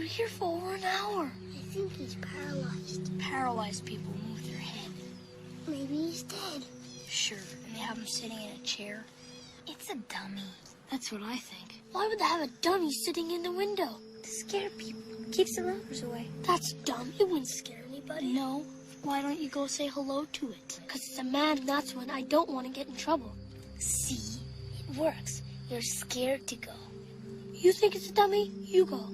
here for over an hour. I think he's paralyzed. Paralyzed people move their head. Maybe he's dead. Sure, and they have him sitting in a chair. It's a dummy. That's what I think. Why would they have a dummy sitting in the window? To scare people. Keeps the robbers away. That's dumb. It wouldn't scare anybody. No. Why don't you go say hello to it? Because it's a man, and that's when I don't want to get in trouble. See? It works. You're scared to go. You think it's a dummy? You go.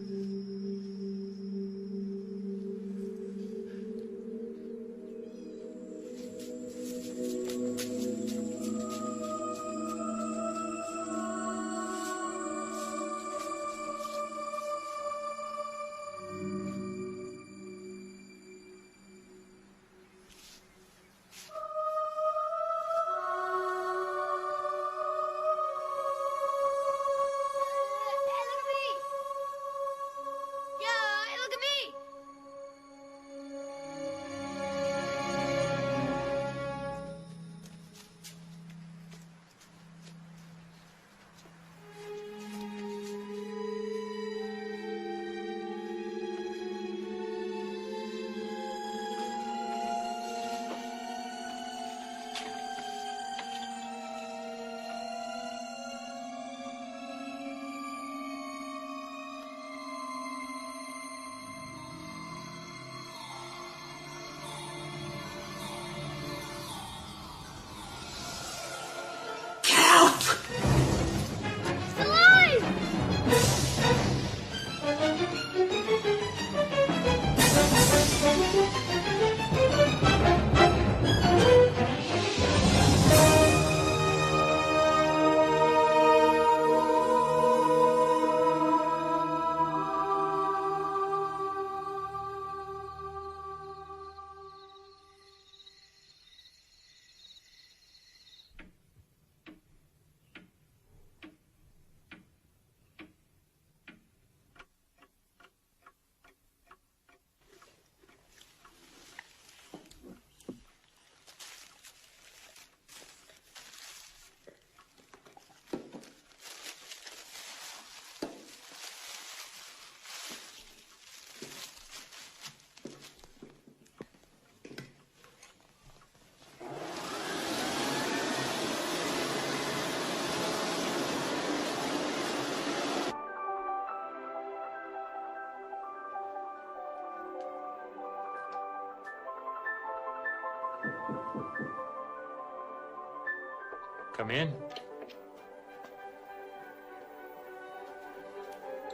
Come in.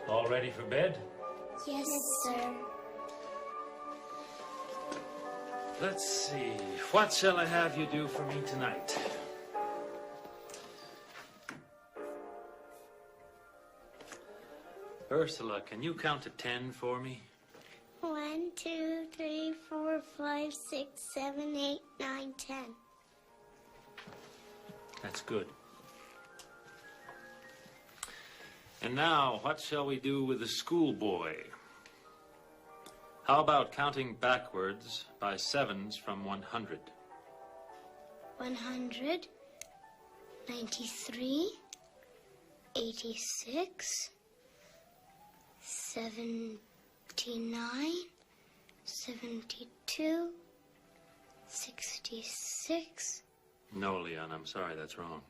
All ready for bed? Yes, sir. Let's see. What shall I have you do for me tonight? Ursula, can you count to 10 for me? 1, 2, 3, 4, 5, 6, 7, 8, 9, 10. That's good. And now, what shall we do with the schoolboy? How about counting backwards by sevens from 100? 100, 93, 86, 79, 72, 66. No, Leon, I'm sorry, that's wrong.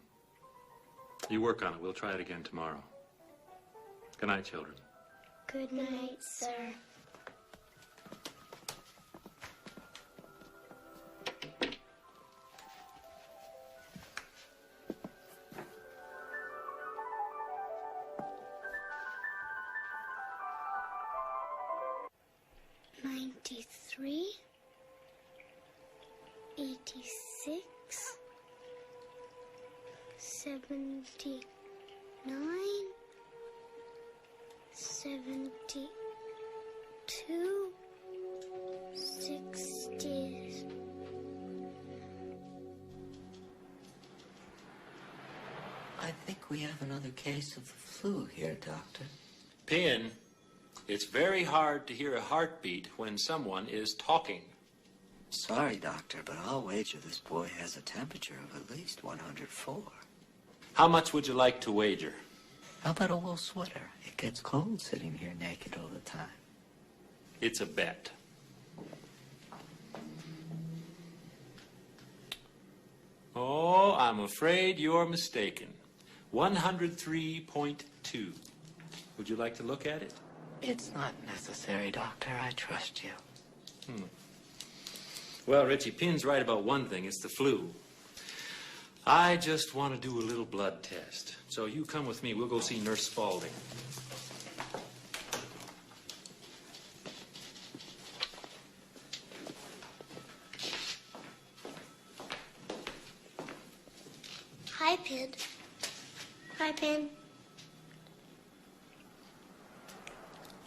You work on it. We'll try it again tomorrow. Good night, children. Good night, sir. '93, 86, 79, 72, 60. I think we have another case of the flu here, Doctor. Pin, it's very hard to hear a heartbeat when someone is talking. Sorry, Doctor, but I'll wager this boy has a temperature of at least 104. How much would you like to wager? How about a wool sweater? It gets cold sitting here naked all the time. It's a bet. Oh, I'm afraid you're mistaken. 103.2. Would you like to look at it? It's not necessary, Doctor. I trust you. Well, Richie, Pin's right about one thing. It's the flu. I just want to do a little blood test. So you come with me. We'll go see Nurse Spaulding. Hi, Pin. Hi, Pin.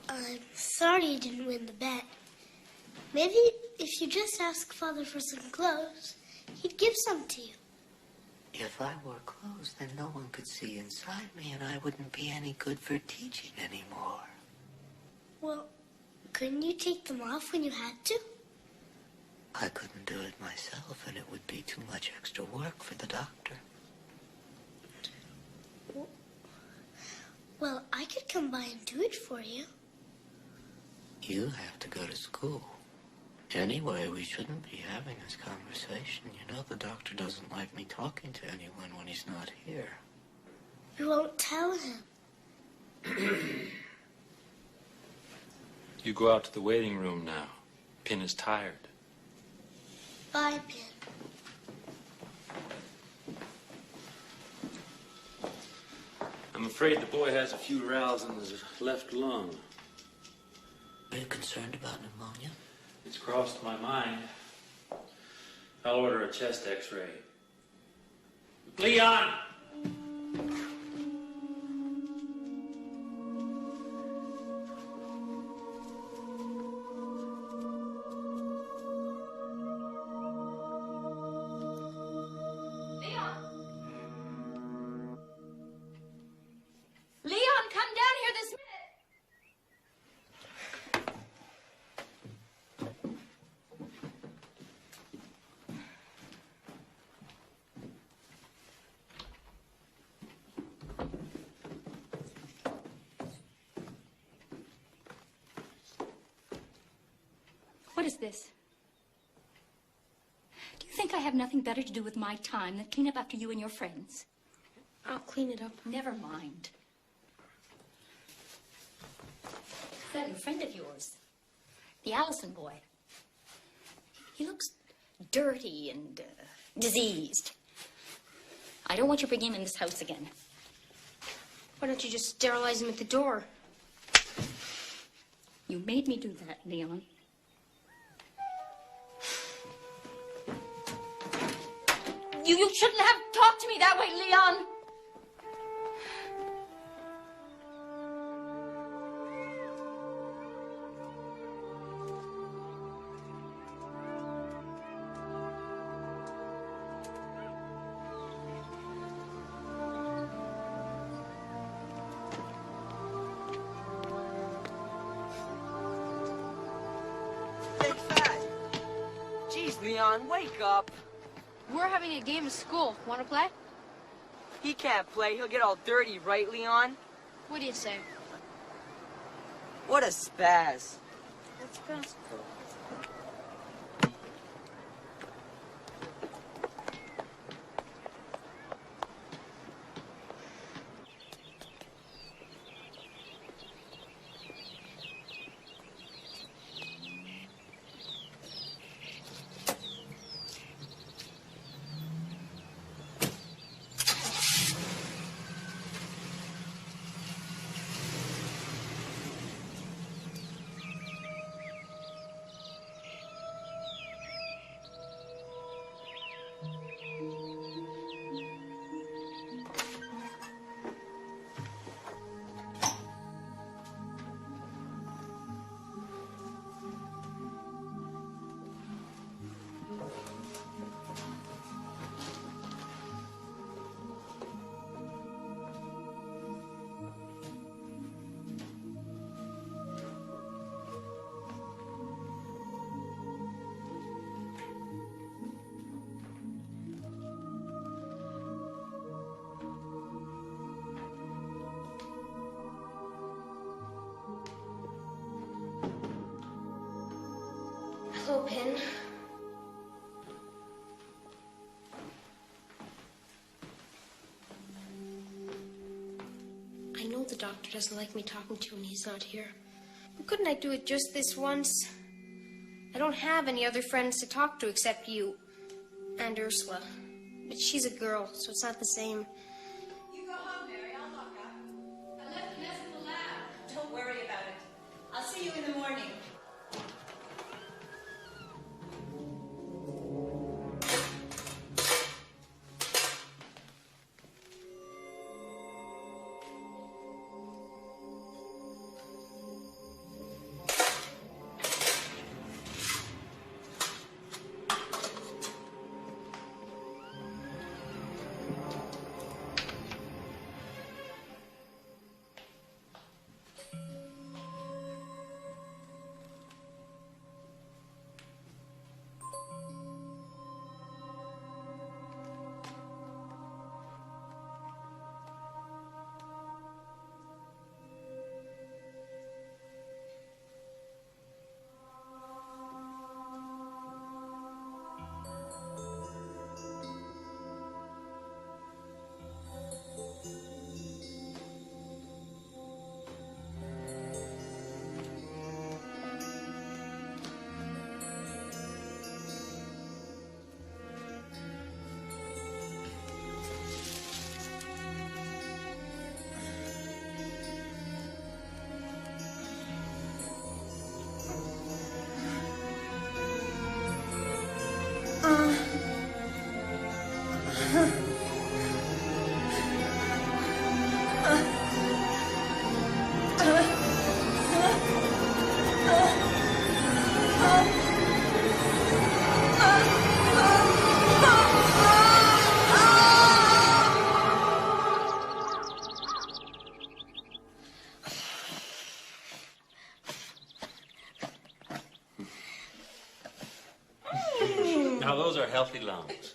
I'm sorry you didn't win the bet. Maybe if you just ask Father for some clothes, he'd give some to you. If I wore clothes, then no one could see inside me, and I wouldn't be any good for teaching anymore. Well, couldn't you take them off when you had to? I couldn't do it myself, and it would be too much extra work for the doctor. Well, I could come by and do it for you. You have to go to school. Anyway, we shouldn't be having this conversation. You know the doctor doesn't like me talking to anyone when he's not here. We won't tell him. You go out to the waiting room now. Pin is tired. Bye, Pin. I'm afraid the boy has a few rals in his left lung. Are you concerned about pneumonia? It's crossed my mind. I'll order a chest x-ray. Leon! Leon, come down here this minute. What is this? Do you think I have nothing better to do with my time than clean up after you and your friends? I'll clean it up. Never mind. That new friend of yours, the Allison boy. He looks dirty and diseased. I don't want you bringing him in this house again. Why don't you just sterilize him at the door? You made me do that, Leon. You shouldn't have talked to me that way, Leon. Big Fat! Jeez, Leon, wake up! We're having a game of school. Want to play? He can't play. He'll get all dirty, right, Leon? What do you say? What a spaz. Let's go. Pin. I know the doctor doesn't like me talking to you when he's not here. But couldn't I do it just this once? I don't have any other friends to talk to except you and Ursula. But she's a girl, so it's not the same. You go home, Mary. I'll lock up. I left a mess in the lab. Don't worry about it. I'll see you in the morning. Now, those are healthy lungs.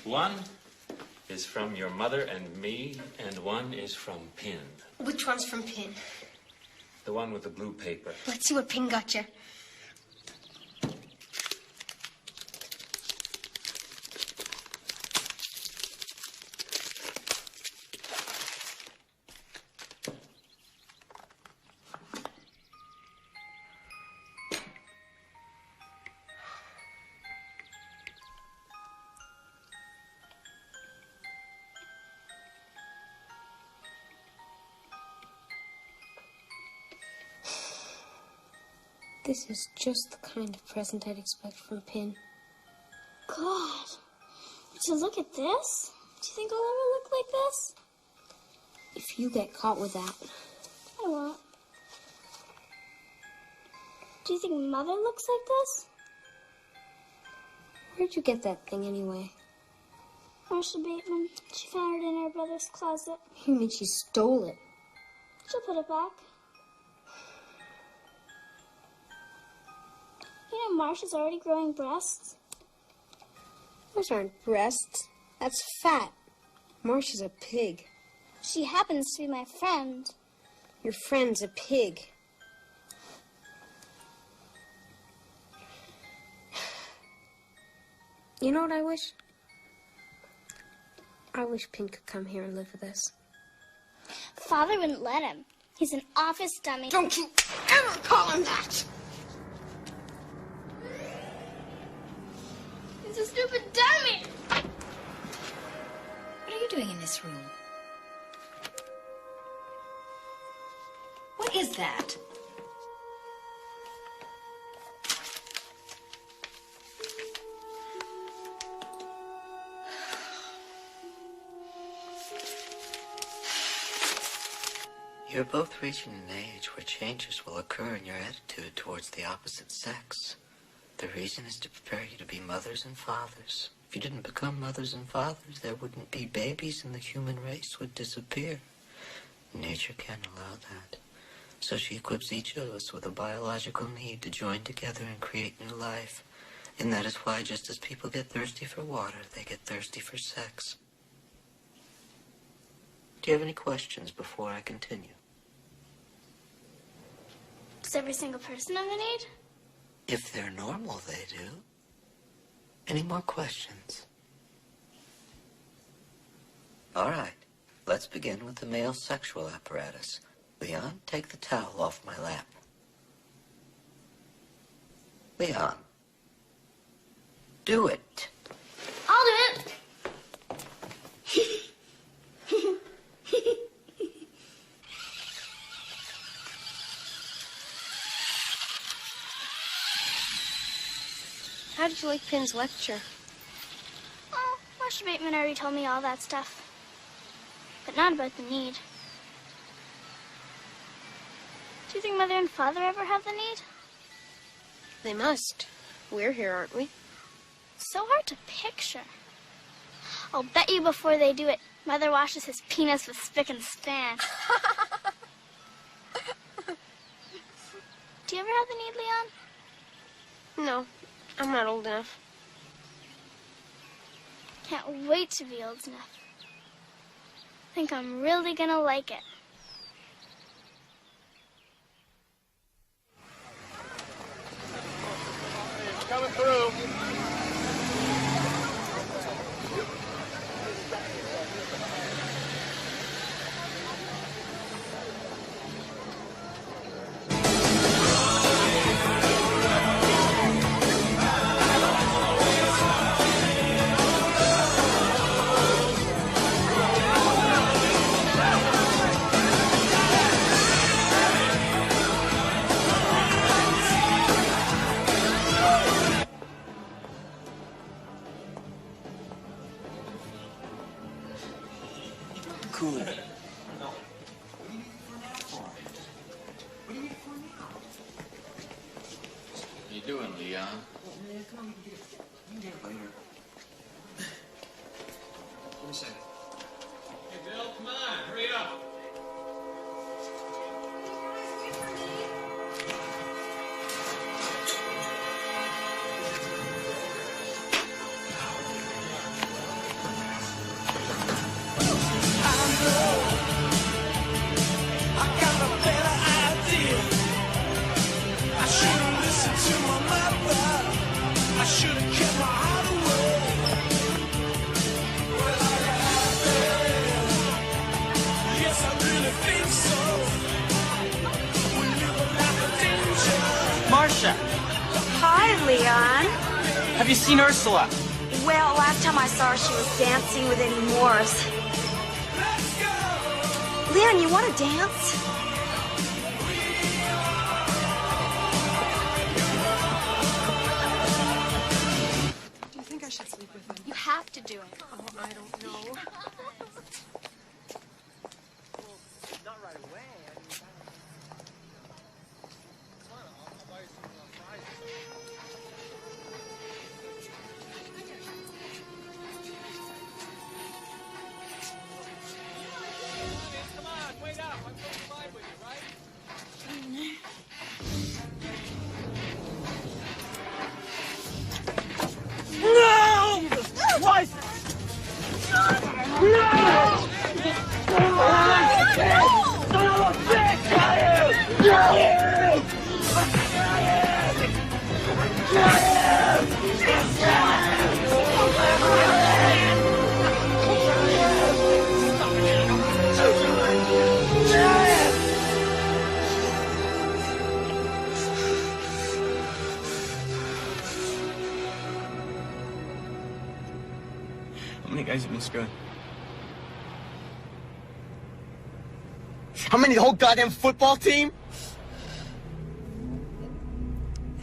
One is from your mother and me, and one is from Pin. Which one's from Pin? The one with the blue paper. Let's see what Pin got you. This is just the kind of present I'd expect from Pin. God, would you look at this? Do you think I'll ever look like this? If you get caught with that. I won't. Do you think Mother looks like this? Where'd you get that thing anyway? Marcia Bateman. She found it in her brother's closet. You mean she stole it? She'll put it back. You know Marcia's already growing breasts. Those aren't breasts. That's fat. Marcia's a pig. She happens to be my friend. Your friend's a pig. You know what I wish? I wish Pin could come here and live with us. Father wouldn't let him. He's an office dummy. Don't you ever call him that! He's a stupid dummy! What are you doing in this room? What is that? You're both reaching an age where changes will occur in your attitude towards the opposite sex. The reason is to prepare you to be mothers and fathers. If you didn't become mothers and fathers, there wouldn't be babies and the human race would disappear. Nature can't allow that. So she equips each of us with a biological need to join together and create new life. And that is why just as people get thirsty for water, they get thirsty for sex. Do you have any questions before I continue? Does every single person have a need? If they're normal, they do. Any more questions? All right. Let's begin with the male sexual apparatus. Leon, take the towel off my lap. Leon. Do it. I'll do it. How did you like Pin's lecture? Oh, Master Bateman already told me all that stuff. But not about the need. Do you think Mother and Father ever have the need? They must. We're here, aren't we? So hard to picture. I'll bet you before they do it, Mother washes his penis with spick and span. Do you ever have the need, Leon? No, I'm not old enough. Can't wait to be old enough. Think I'm really gonna like it. Coming through. Cool. How you doing, Leon? Hey, Bill, come on, hurry up. Marcia, Hi, Leon. have you seen Ursula? Well, last time I saw her, she was dancing with Eddie Morris. Leon, you want to dance? Do you think I should sleep with him? You have to do it. Oh, I don't know. Not right away. Come on, wait up. I'm going to ride with you, right? No! Jesus Christ! No! Son of a bitch! Got him! Got him! How many guys have been screwed? How many? The whole goddamn football team?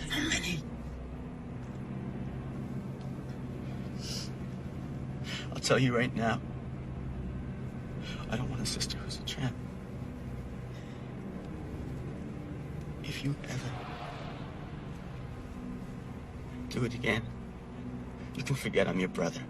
How many? I'll tell you right now. I don't want a sister who's a tramp. If you ever do it again, you can forget I'm your brother.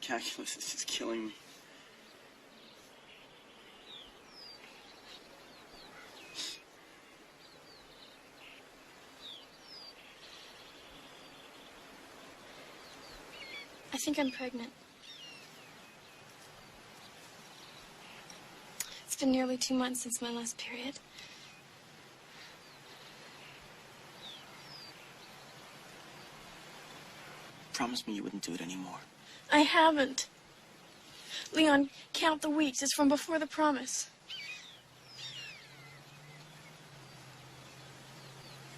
calculus is just killing me. I think I'm pregnant. It's been nearly 2 months since my last period. Promise me you wouldn't do it anymore. I haven't. Leon, count the weeks. It's from before the promise.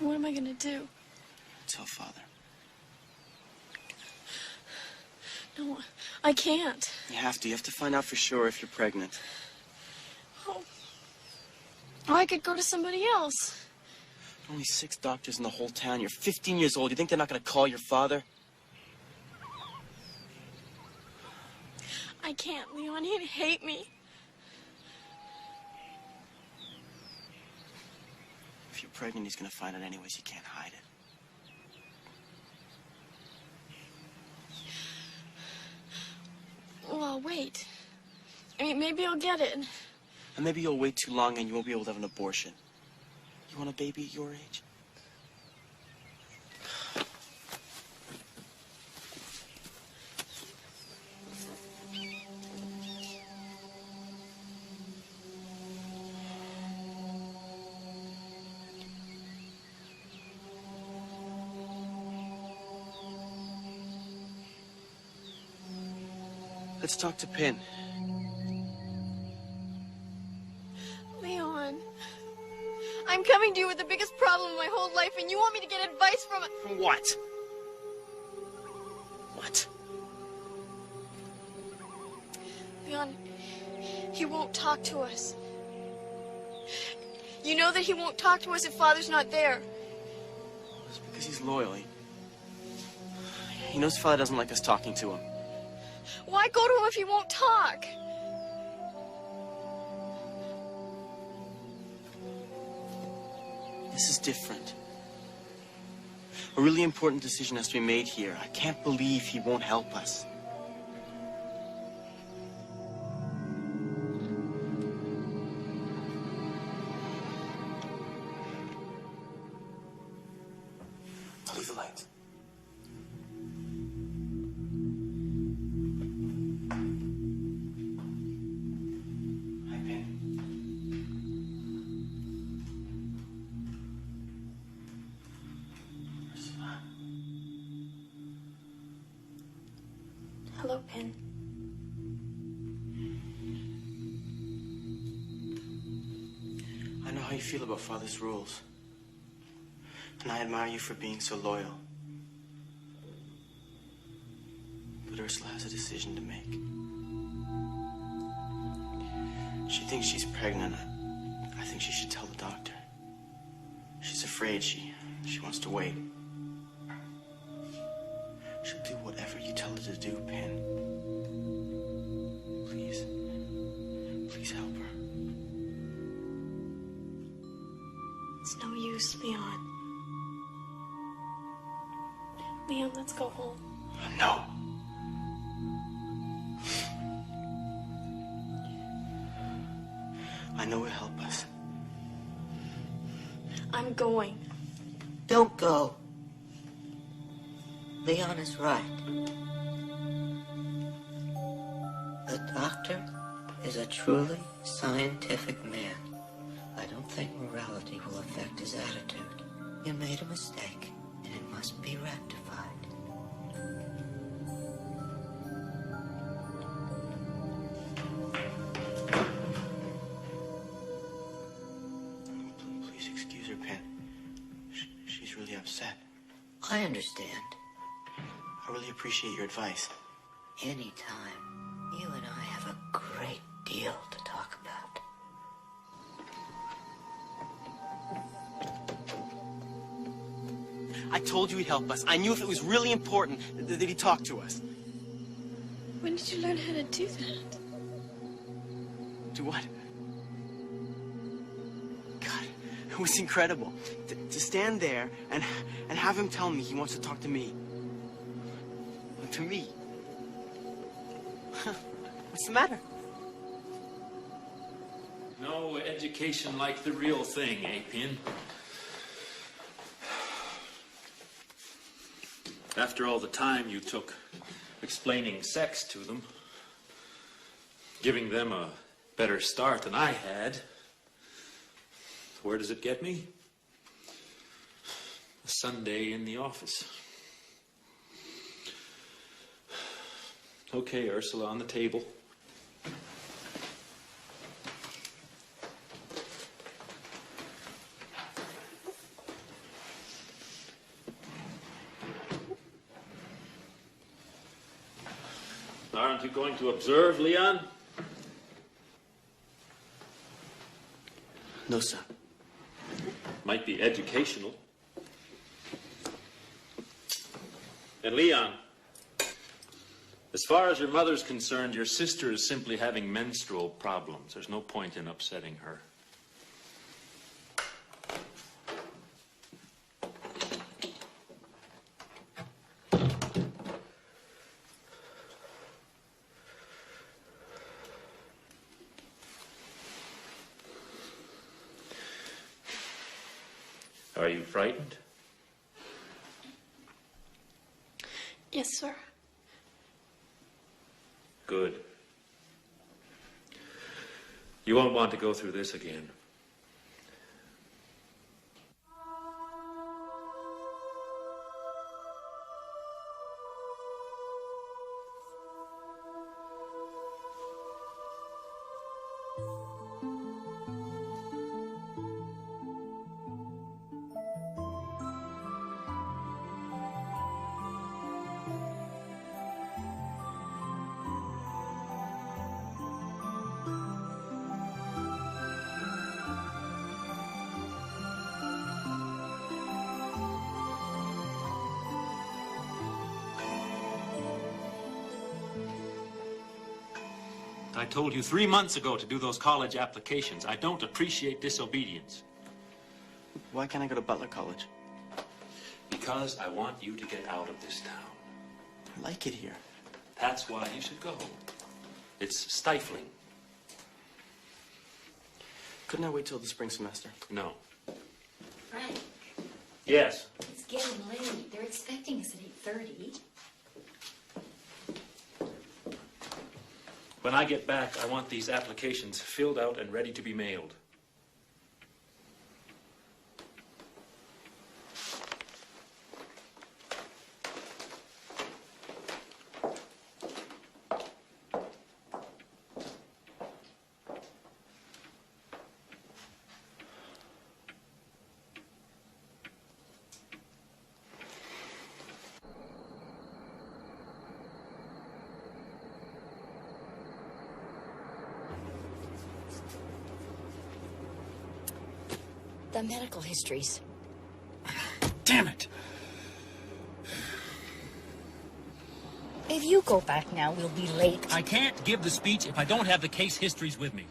What am I gonna do? Tell Father. No, I can't. You have to. You have to find out for sure if you're pregnant. Oh, I could go to somebody else. Only 6 doctors in the whole town. You're 15 years old. You think they're not going to call your father? I can't, Leon. He'd hate me. If you're pregnant, he's going to find it anyways. You can't hide it. Well, I'll wait. I mean, maybe I'll get it. And maybe you'll wait too long and you won't be able to have an abortion. You want a baby at your age? Let's talk to Pin. Leon, I'm coming to you with the biggest problem in my whole life, and you want me to get advice from it? From what? What? Leon, he won't talk to us. You know that he won't talk to us if Father's not there. It's because he's loyal. He knows Father doesn't like us talking to him. Why go to him if he won't talk? This is different. A really important decision has to be made here. I can't believe he won't help us. I'll leave the lights. Hello, Pin. I know how you feel about Father's rules. And I admire you for being so loyal. But Ursula has a decision to make. She thinks she's pregnant. I think she should tell the doctor. She's afraid she wants to wait. She'll do whatever you tell her to do, Pin. Please. Please help her. It's no use, Leon. Leon, let's go home. No. I know it'll help us. I'm going. Don't go. Leon is right. The doctor is a truly scientific man. I don't think morality will affect his attitude. You made a mistake, and it must be rectified. Please excuse her, Pin. She's really upset. I understand. I really appreciate your advice. Anytime. You and I have a great deal to talk about. I told you he'd help us. I knew if it was really important that he'd talk to us. When did you learn how to do that? Do what? God, it was incredible. To stand there and have him tell me he wants to talk to me. To me. What's the matter? No education like the real thing, Appian. After all the time you took explaining sex to them, giving them a better start than I had, where does it get me? A Sunday in the office. Okay, Ursula, on the table. Aren't you going to observe, Leon? No, sir. Might be educational. And Leon, as far as your mother's concerned, your sister is simply having menstrual problems. There's no point in upsetting her. Are you frightened? Yes, sir. Good. You won't want to go through this again. I told you 3 months ago to do those college applications. I don't appreciate disobedience. Why can't I go to Butler College? Because I want you to get out of this town. I like it here. That's why you should go. It's stifling. Couldn't I wait till the spring semester? No. Frank, Yes. it's getting late. They're expecting us at 8:30. When I get back, I want these applications filled out and ready to be mailed. The medical histories. Damn it! If you go back now, we'll be late. I can't give the speech if I don't have the case histories with me.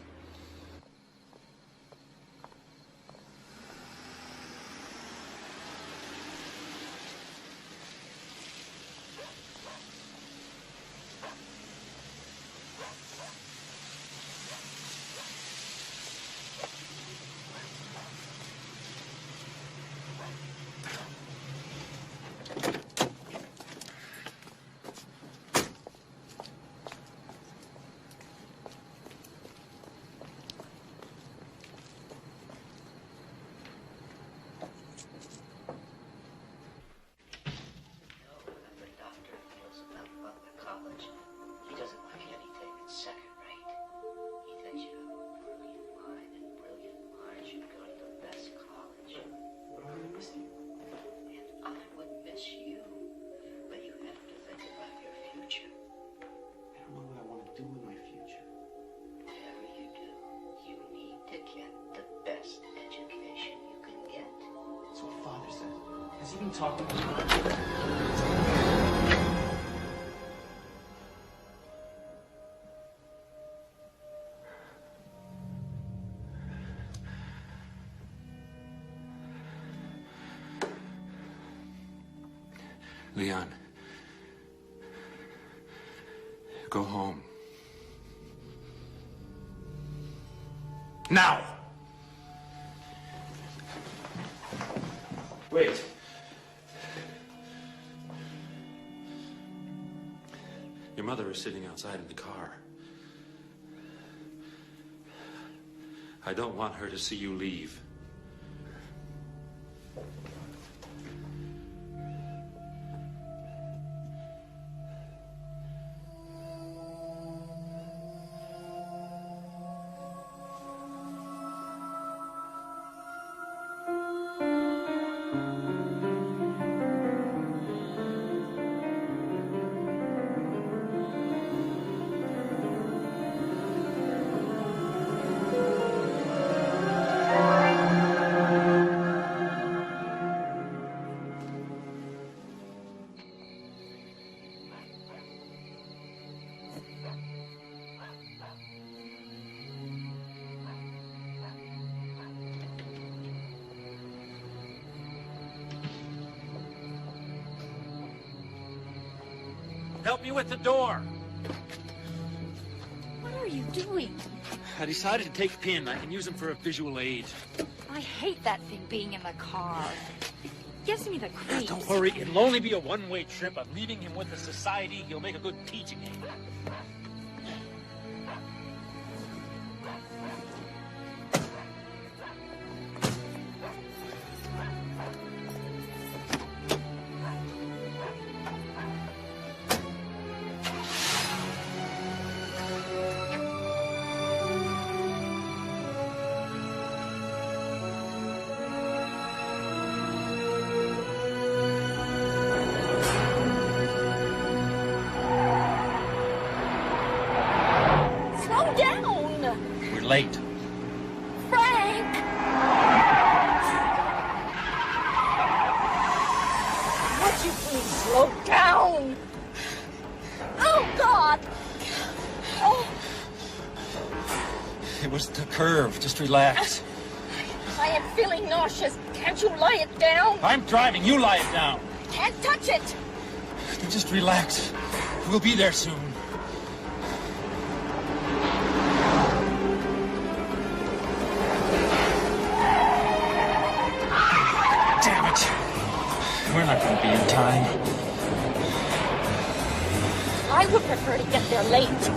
Talking about Leon, go home. Now! Wait. Your mother is sitting outside in the car. I don't want her to see you leave. Help me with the door. What are you doing? I decided to take Pin. I can use him for a visual aid. I hate that thing being in the car. It gives me the creeps. Don't worry, it'll only be a one-way trip. I'm leaving him with the society. He'll make a good teaching aid. Late. Frank! Would you please slow down? Oh, God! Oh. It was the curve. Just relax. I am feeling nauseous. Can't you lie it down? I'm driving. You lie it down. Can't touch it. Just relax. We'll be there soon. We're not going to be in time. I would prefer to get there late.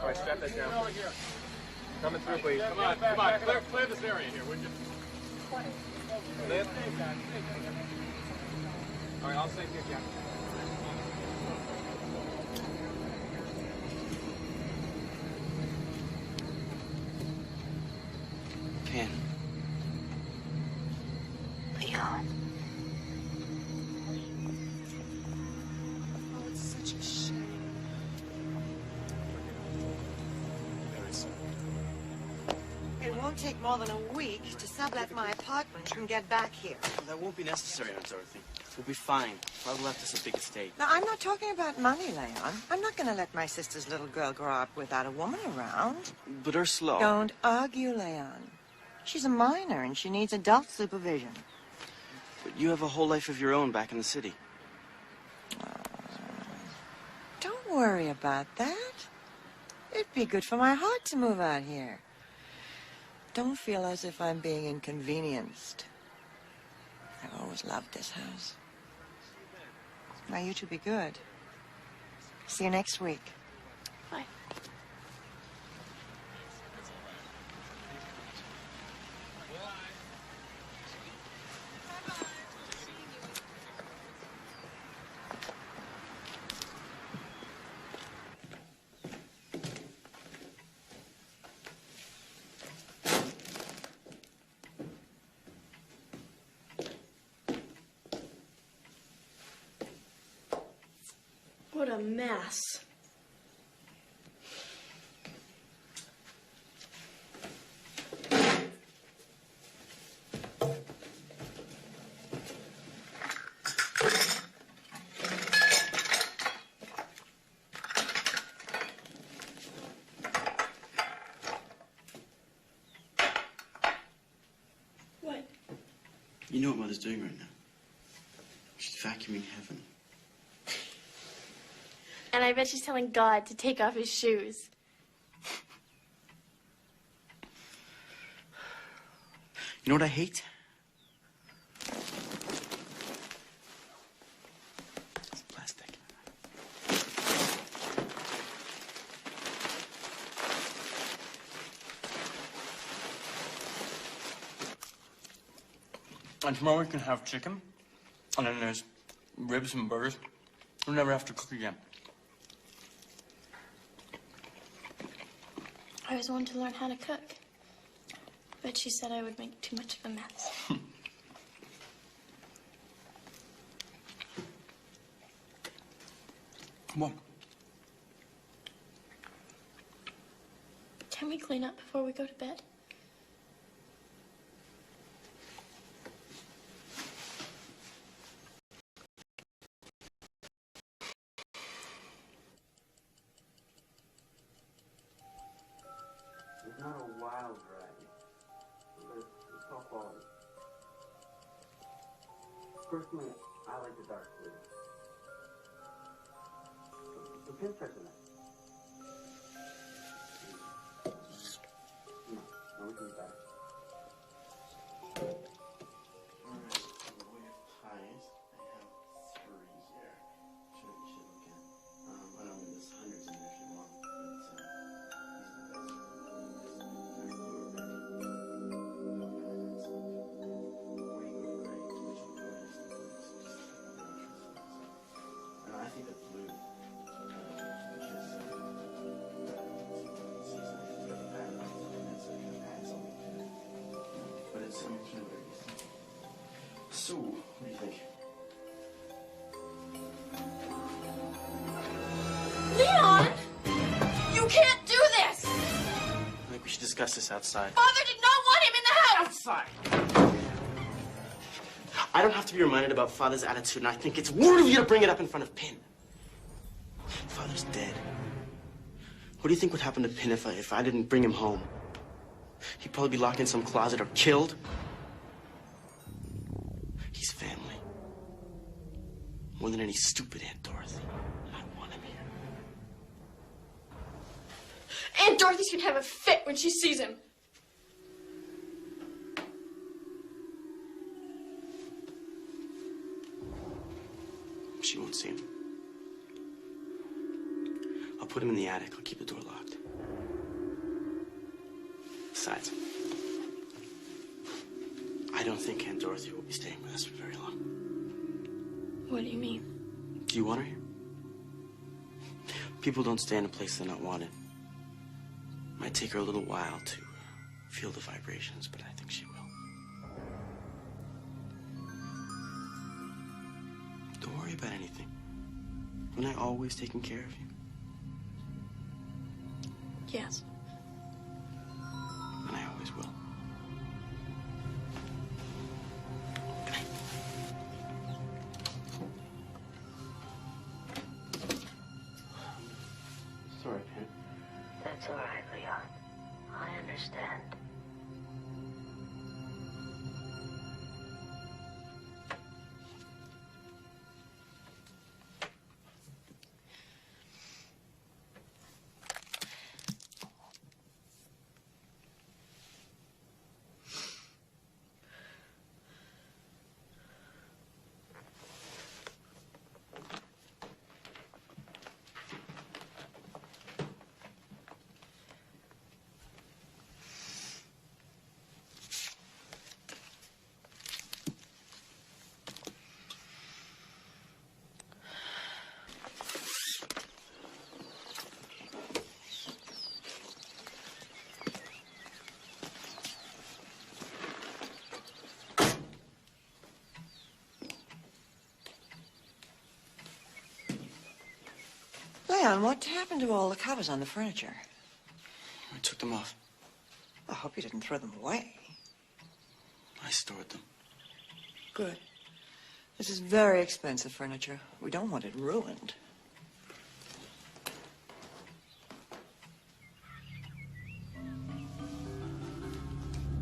All right, strap that down. Coming through, please. Come on. Clear this area here, would you? Lift. All right, I'll save you, Jack. Pin. Leon. Oh, it's such a shame. It won't take more than a week to sublet my apartment and get back here. That won't be necessary, Aunt Dorothy. We'll be fine. Father left us a big estate. Now, I'm not talking about money, Leon. I'm not going to let my sister's little girl grow up without a woman around. But Ursula... Don't argue, Leon. She's a minor and she needs adult supervision. But you have a whole life of your own back in the city. Don't worry about that. It'd be good for my heart to move out here. Don't feel as if I'm being inconvenienced. I've always loved this house. Now, you two be good. See you next week. Bye. a mess. What? You know what Mother's doing right now. She's vacuuming heaven. And I bet she's telling God to take off his shoes. You know what I hate? It's plastic. And tomorrow we can have chicken, and then there's ribs and burgers. We'll never have to cook again. I always wanted to learn how to cook. But she said I would make too much of a mess. Come on. Can we clean up before we go to bed? It's not a wild variety, but it's all quality. Personally, I like the dark blue. The pinstripes are nice. No, we can do better. Alright, so the way of pies, I have 3 here. Sure, you should look at. I know there's hundreds in there if you want, but I think the blue, but it's so, what do you think? Leon! You can't do this! I think we should discuss this outside. Father did not want him in the house! Outside! I don't have to be reminded about Father's attitude, and I think it's rude of you to bring it up in front of Pin. Father's dead. What do you think would happen to Pin if I didn't bring him home? He'd probably be locked in some closet or killed. He's family. More than any stupid Aunt Dorothy. I want him here. Aunt Dorothy's gonna have a fit when she sees him. She won't see him. I'll put him in the attic. I'll keep the door locked. Besides, I don't think Aunt Dorothy will be staying with us for very long. What do you mean? Do you want her here? People don't stay in a place they're not wanted. Might take her a little while to feel the vibrations, but I think she will. Don't worry about anything. Haven't I always taken care of you? Yes. And I always will. Good night. Sorry, Pin. That's all right, Leon. I understand. Leon, what happened to all the covers on the furniture? I took them off. I hope you didn't throw them away. I stored them. Good. This is very expensive furniture. We don't want it ruined.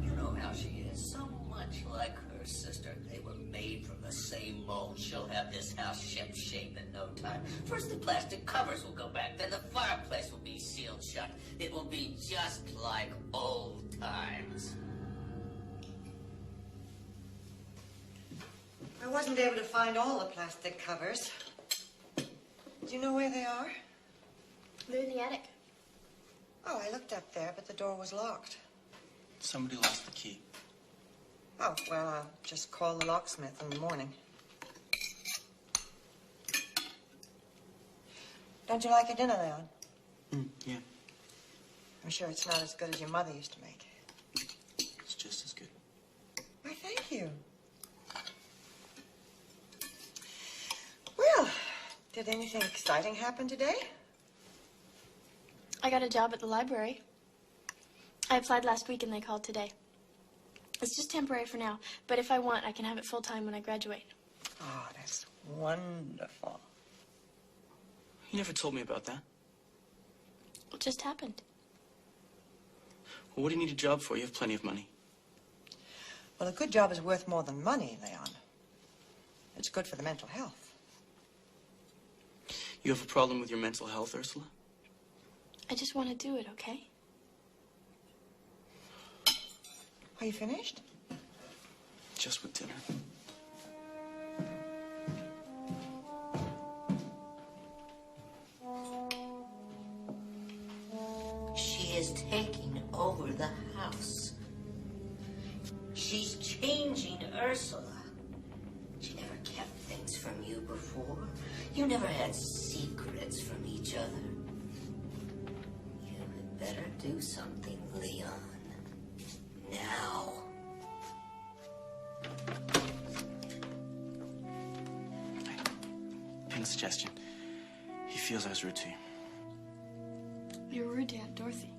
You know how she is, so much like her sister. They were made from the same mold. She'll have this house ship-shape in no time. First the plastic covers will go back, then the fireplace will be sealed shut. It will be just like old times. I wasn't able to find all the plastic covers. Do you know where they are? They're in the attic. Oh, I looked up there, but the door was locked. Somebody lost the key. Oh, well, I'll just call the locksmith in the morning. Don't you like your dinner, Leon? Yeah. I'm sure it's not as good as your mother used to make. It's just as good. Why, thank you. Well, did anything exciting happen today? I got a job at the library. I applied last week and they called today. It's just temporary for now, but if I want, I can have it full-time when I graduate. Oh, that's wonderful. You never told me about that. It just happened. Well, what do you need a job for? You have plenty of money. Well, a good job is worth more than money, Leon. It's good for the mental health. You have a problem with your mental health, Ursula? I just want to do it, okay? Are you finished? Just with dinner. She is taking over the house. She's changing Ursula. She never kept things from you before. You never had secrets from each other. You had better do something, Leon. Now. Pin suggestion. He feels I was rude to you. You were rude to Aunt Dorothy.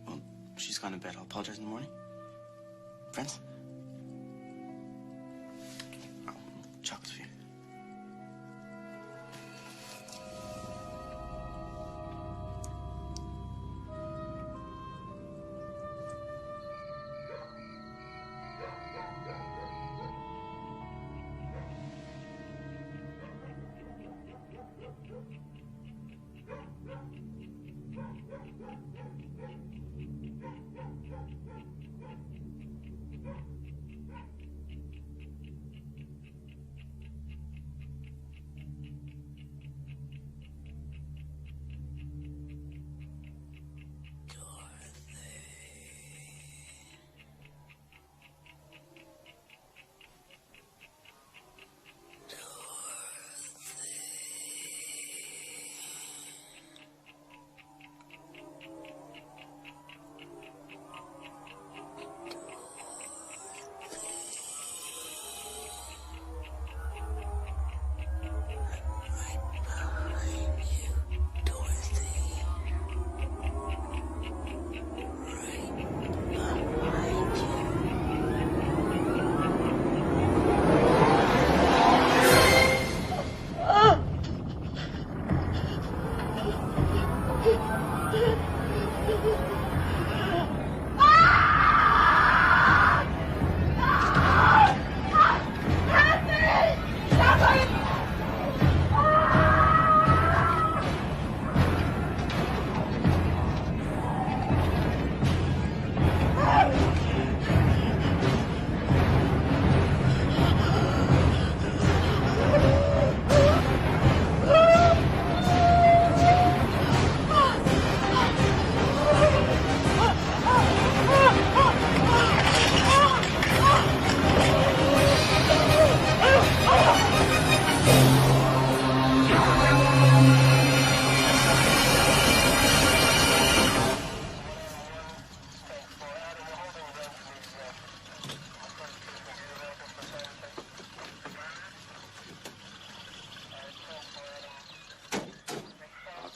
Well, she's gone to bed. I'll apologize in the morning. Friends? Oh, chocolates for you.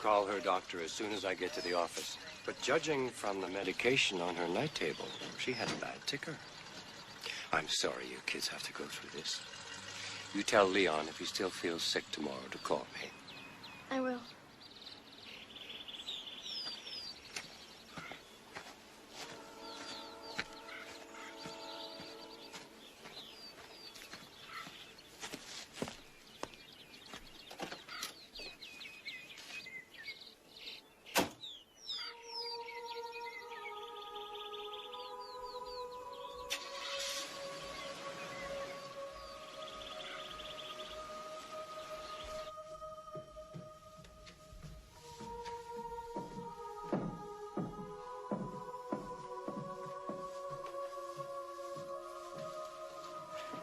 call her doctor as soon as I get to the office. But judging from the medication on her night table, she had a bad ticker. I'm sorry you kids have to go through this. You tell Leon if he still feels sick tomorrow to call me. I will.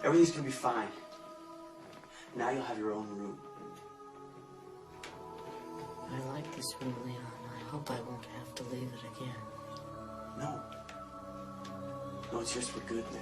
Everything's gonna be fine. Now you'll have your own room. I like this room, Leon. I hope I won't have to leave it again. No. No, it's yours for good now.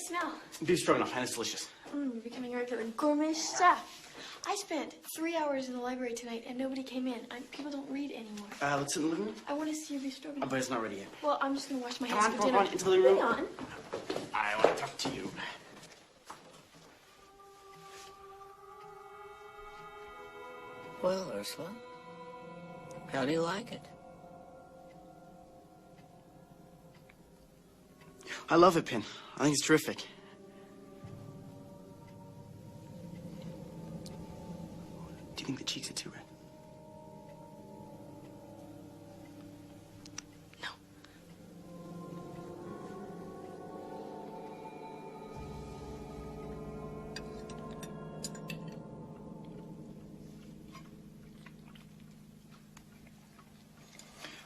Smell. Beef stroganoff, and it's delicious. You're becoming a regular gourmet chef. I spent 3 hours in the library tonight and nobody came in. People don't read anymore. Let's sit in the living room. I want to see your beef stroganoff. But it's not ready yet. Well, I'm just gonna wash my Come hands on, for come dinner. on, into the living room. Leon. I want to talk to you. Well, Ursula, how do you like it? I love it, Pin. I think it's terrific. Do you think the cheeks are too red? No.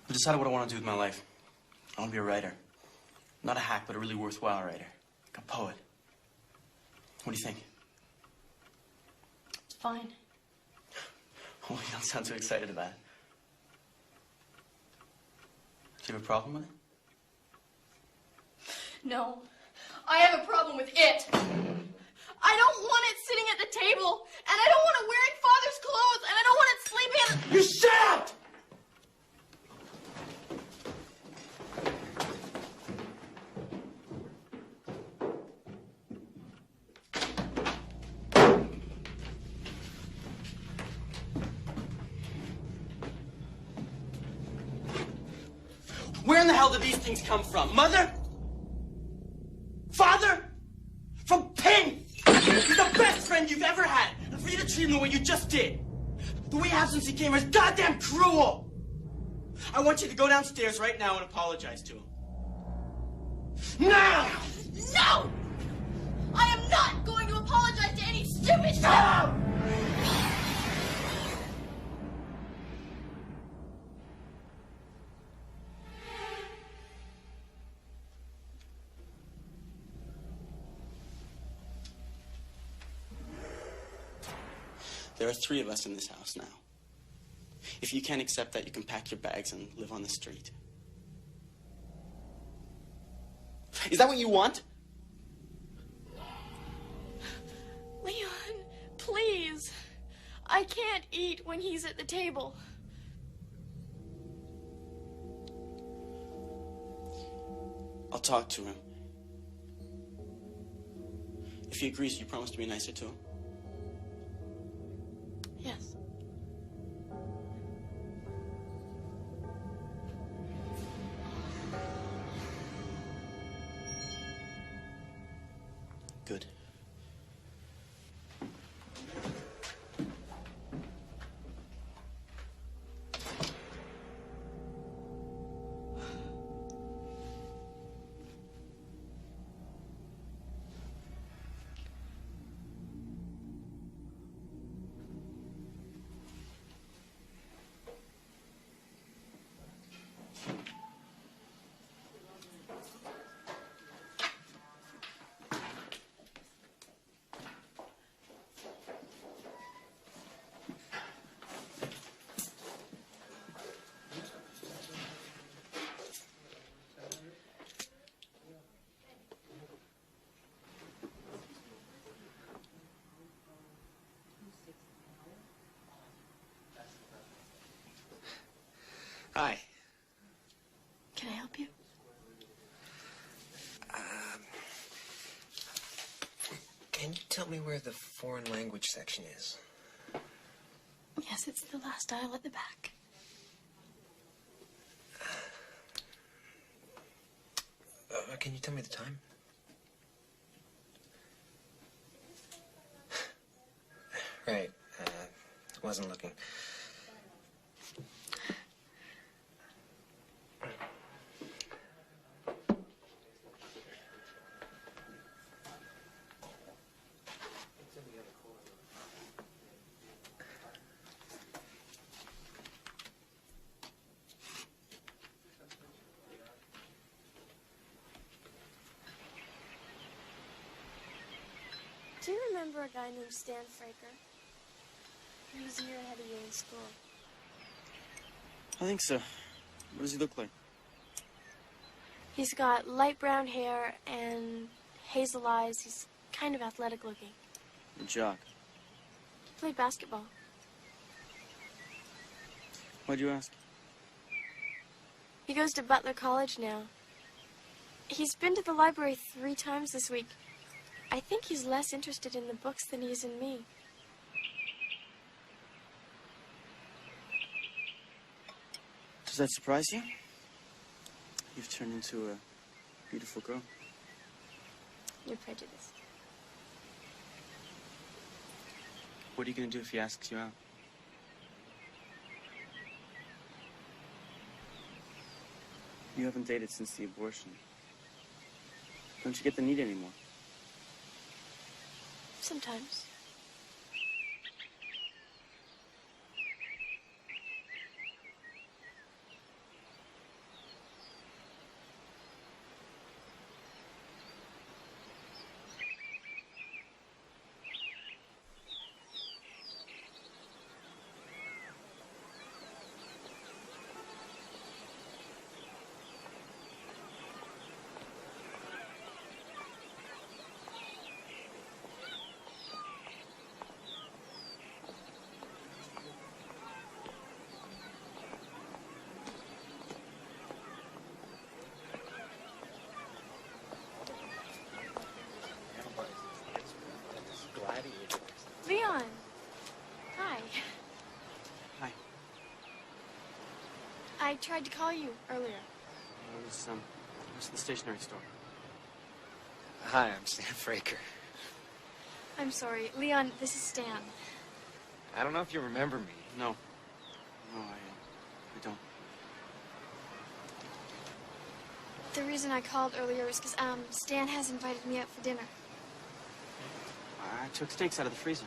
I've decided what I want to do with my life. I want to be a writer. Not a hack, but a really worthwhile writer. Like a poet. What do you think? It's fine. Oh, you don't sound too excited about it. Do you have a problem with it? No. I have a problem with it. I don't want it sitting at the table, and I don't want it wearing Father's clothes, and I don't want it sleeping in... You shut up! Where in the hell did these things come from? Mother? Father? From Pin! He's the best friend you've ever had. And for you to treat him the way you just did, the way you have since he came here is goddamn cruel! I want you to go downstairs right now and apologize to him. Now! No! I am not going to apologize to any stupid shit! No! There are 3 of us in this house now. If you can't accept that, you can pack your bags and live on the street. Is that what you want? Leon, please. I can't eat when he's at the table. I'll talk to him. If he agrees, you promise to be nicer to him? Yes. Good. Hi. Can I help you? Can you tell me where the foreign language section is? Yes, it's the last aisle at the back. Can you tell me the time? Right. Wasn't looking. Do you remember a guy named Stan Fraker? He was a year ahead of you in school. I think so. What does he look like? He's got light brown hair and hazel eyes. He's kind of athletic looking. A jock. He played basketball. Why'd you ask? He goes to Butler College now. He's been to the library 3 times this week. I think he's less interested in the books than he is in me. Does that surprise you? You've turned into a beautiful girl. You're prejudiced. What are you going to do if he asks you out? You haven't dated since the abortion. Don't you get the need anymore? Sometimes. Leon! Hi. Hi. I tried to call you earlier. I was at the stationery store. Hi, I'm Stan Fraker. I'm sorry. Leon, this is Stan. I don't know if you remember me. No. No, I don't. The reason I called earlier was because, Stan has invited me out for dinner. I took steaks out of the freezer.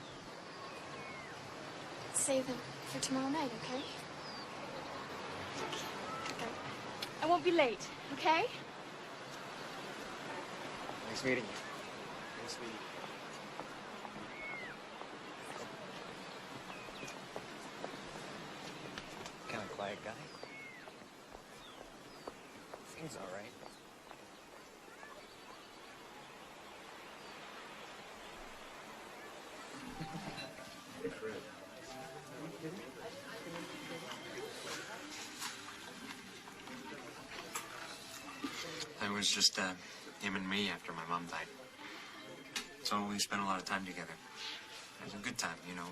Save them for tomorrow night, okay? Okay. I won't be late, okay? Nice meeting you. Nice meeting you. Kind of quiet guy. Seems all right. It was just him and me after my mom died. So we spent a lot of time together. It was a good time, you know,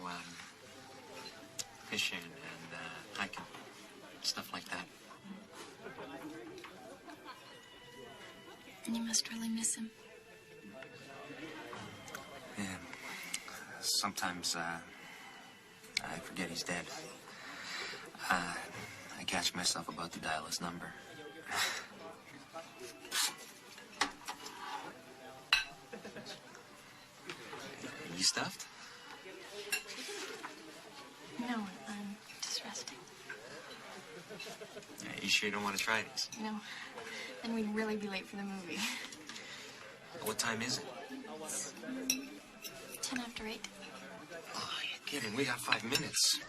fishing and hiking, stuff like that. And you must really miss him. Yeah. Sometimes I forget he's dead. I catch myself about to dial his number. You stuffed? No, I'm just resting. You sure you don't want to try these? No, then we'd really be late for the movie. What time is it? It's 10 after 8. Oh, you're kidding. We got 5 minutes.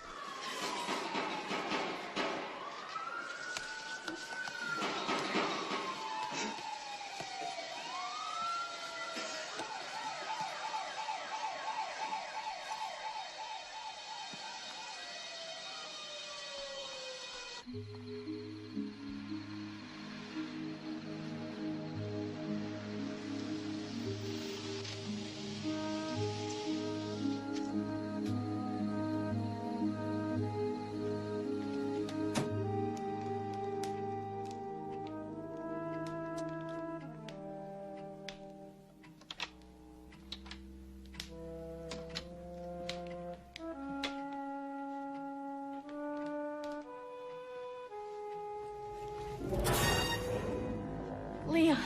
Leon.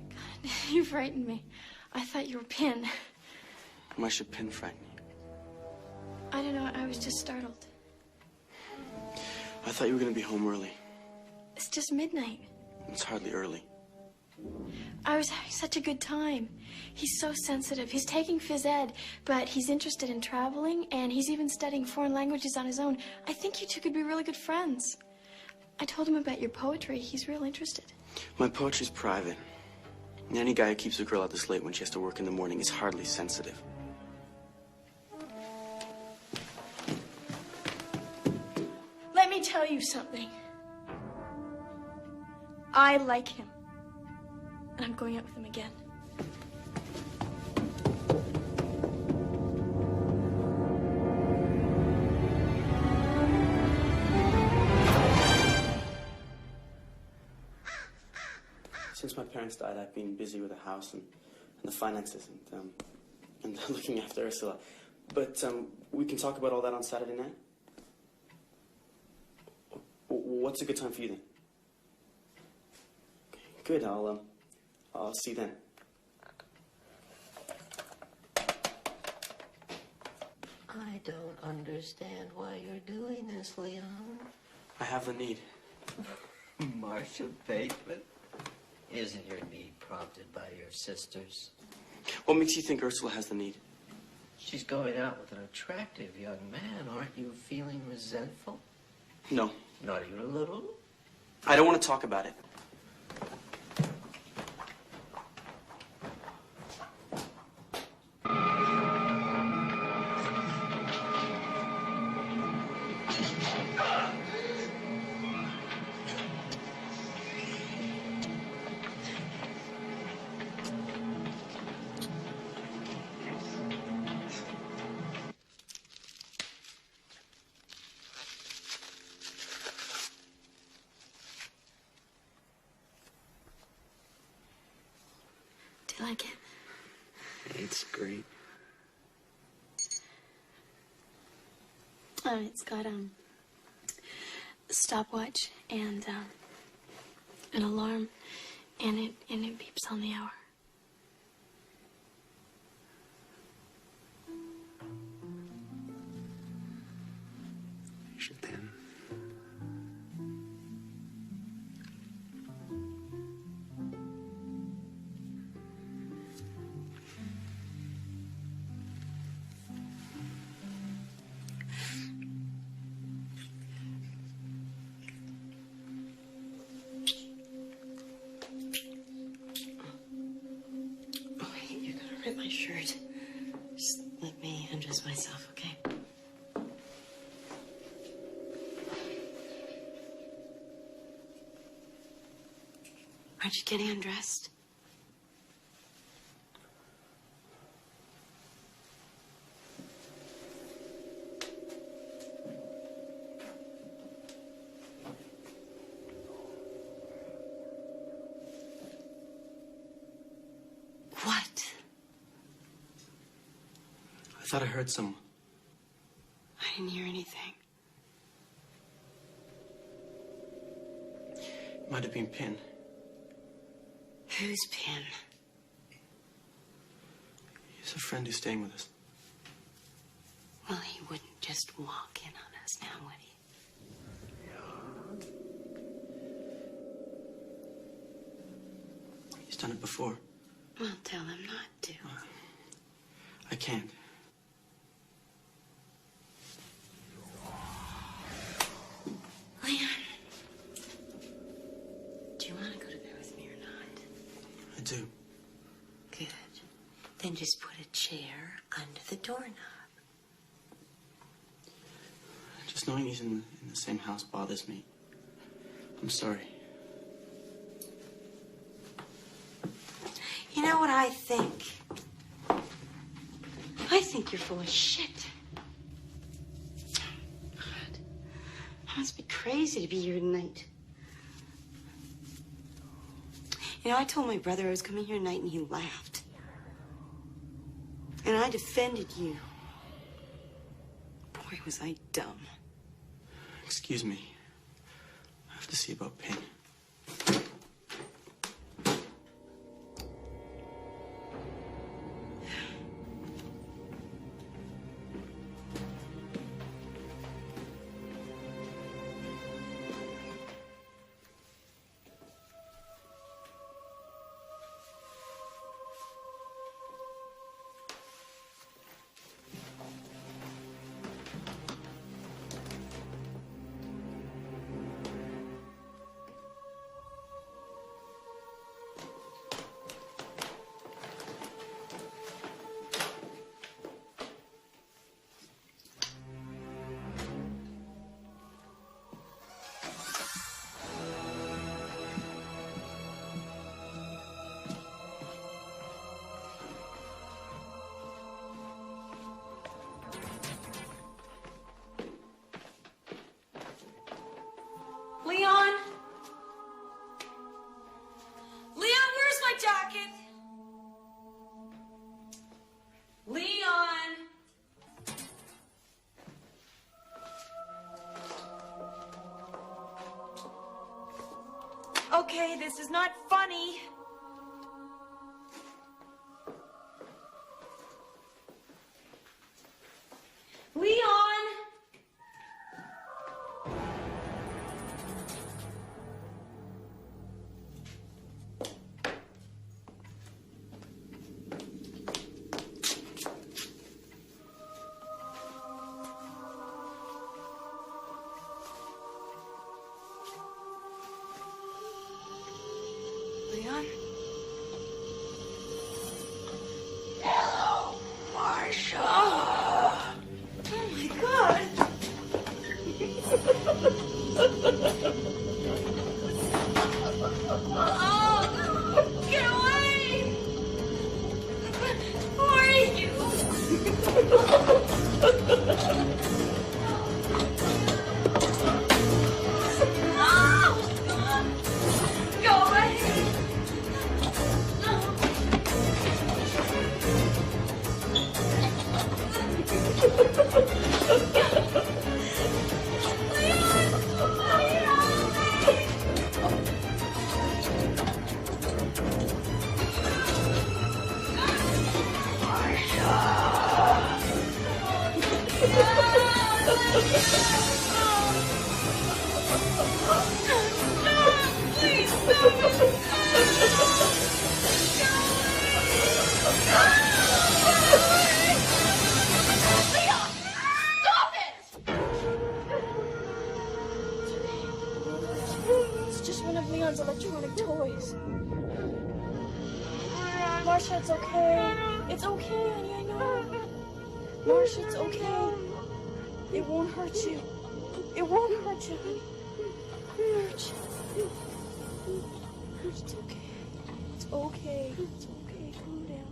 God, you frightened me. I thought you were Pin. Why should Pin frighten you? I don't know. I was just startled. I thought you were going to be home early. It's just midnight. It's hardly early. I was having such a good time. He's so sensitive. He's taking phys ed, but he's interested in traveling, and he's even studying foreign languages on his own. I think you two could be really good friends. I told him about your poetry. He's real interested. My poetry's private. And any guy who keeps a girl out this late when she has to work in the morning is hardly sensitive. Let me tell you something. I like him. And I'm going out with him again. Since my parents died, I've been busy with the house and the finances and looking after Ursula. But we can talk about all that on Saturday night? What's a good time for you then? Good, I'll see you then. I don't understand why you're doing this, Leon. I have the need. Marcia Bateman. Isn't your need prompted by your sisters? What makes you think Ursula has the need? She's going out with an attractive young man. Aren't you feeling resentful? No. Not even a little? I don't want to talk about it. Do you like it? It's great. It's got a stopwatch and an alarm, and it beeps on the hour. Je t'aime. Rip my shirt. Just let me undress myself, okay? Aren't you getting undressed? What? I thought I heard someone. I didn't hear anything. It might have been Pin. Who's Pin? He's a friend who's staying with us. Well, he wouldn't just walk in on us now, would he? He's done it before. Well, tell him not to. I can't. Leon, do you want to go to bed with me or not? I do. Good. Then just put a chair under the doorknob. Just knowing he's in the same house bothers me. I'm sorry. You know what I think? I think you're full of shit. God, I must be crazy to be here tonight. You know, I told my brother I was coming here tonight and he laughed. And I defended you. Boy, was I dumb. Excuse me. I have to see about Pin. Okay, this is not funny. Leon! Leon? Hello, Marcia. Oh my God! Oh, get away! Who are you? Go away! It's just one of Leon's electronic toys. Marcia, it's okay. It's okay, honey, I know. Marcia, it's okay. It won't hurt you. It won't hurt you, honey. It won't hurt you. It's okay. It's okay. It's okay. Calm down.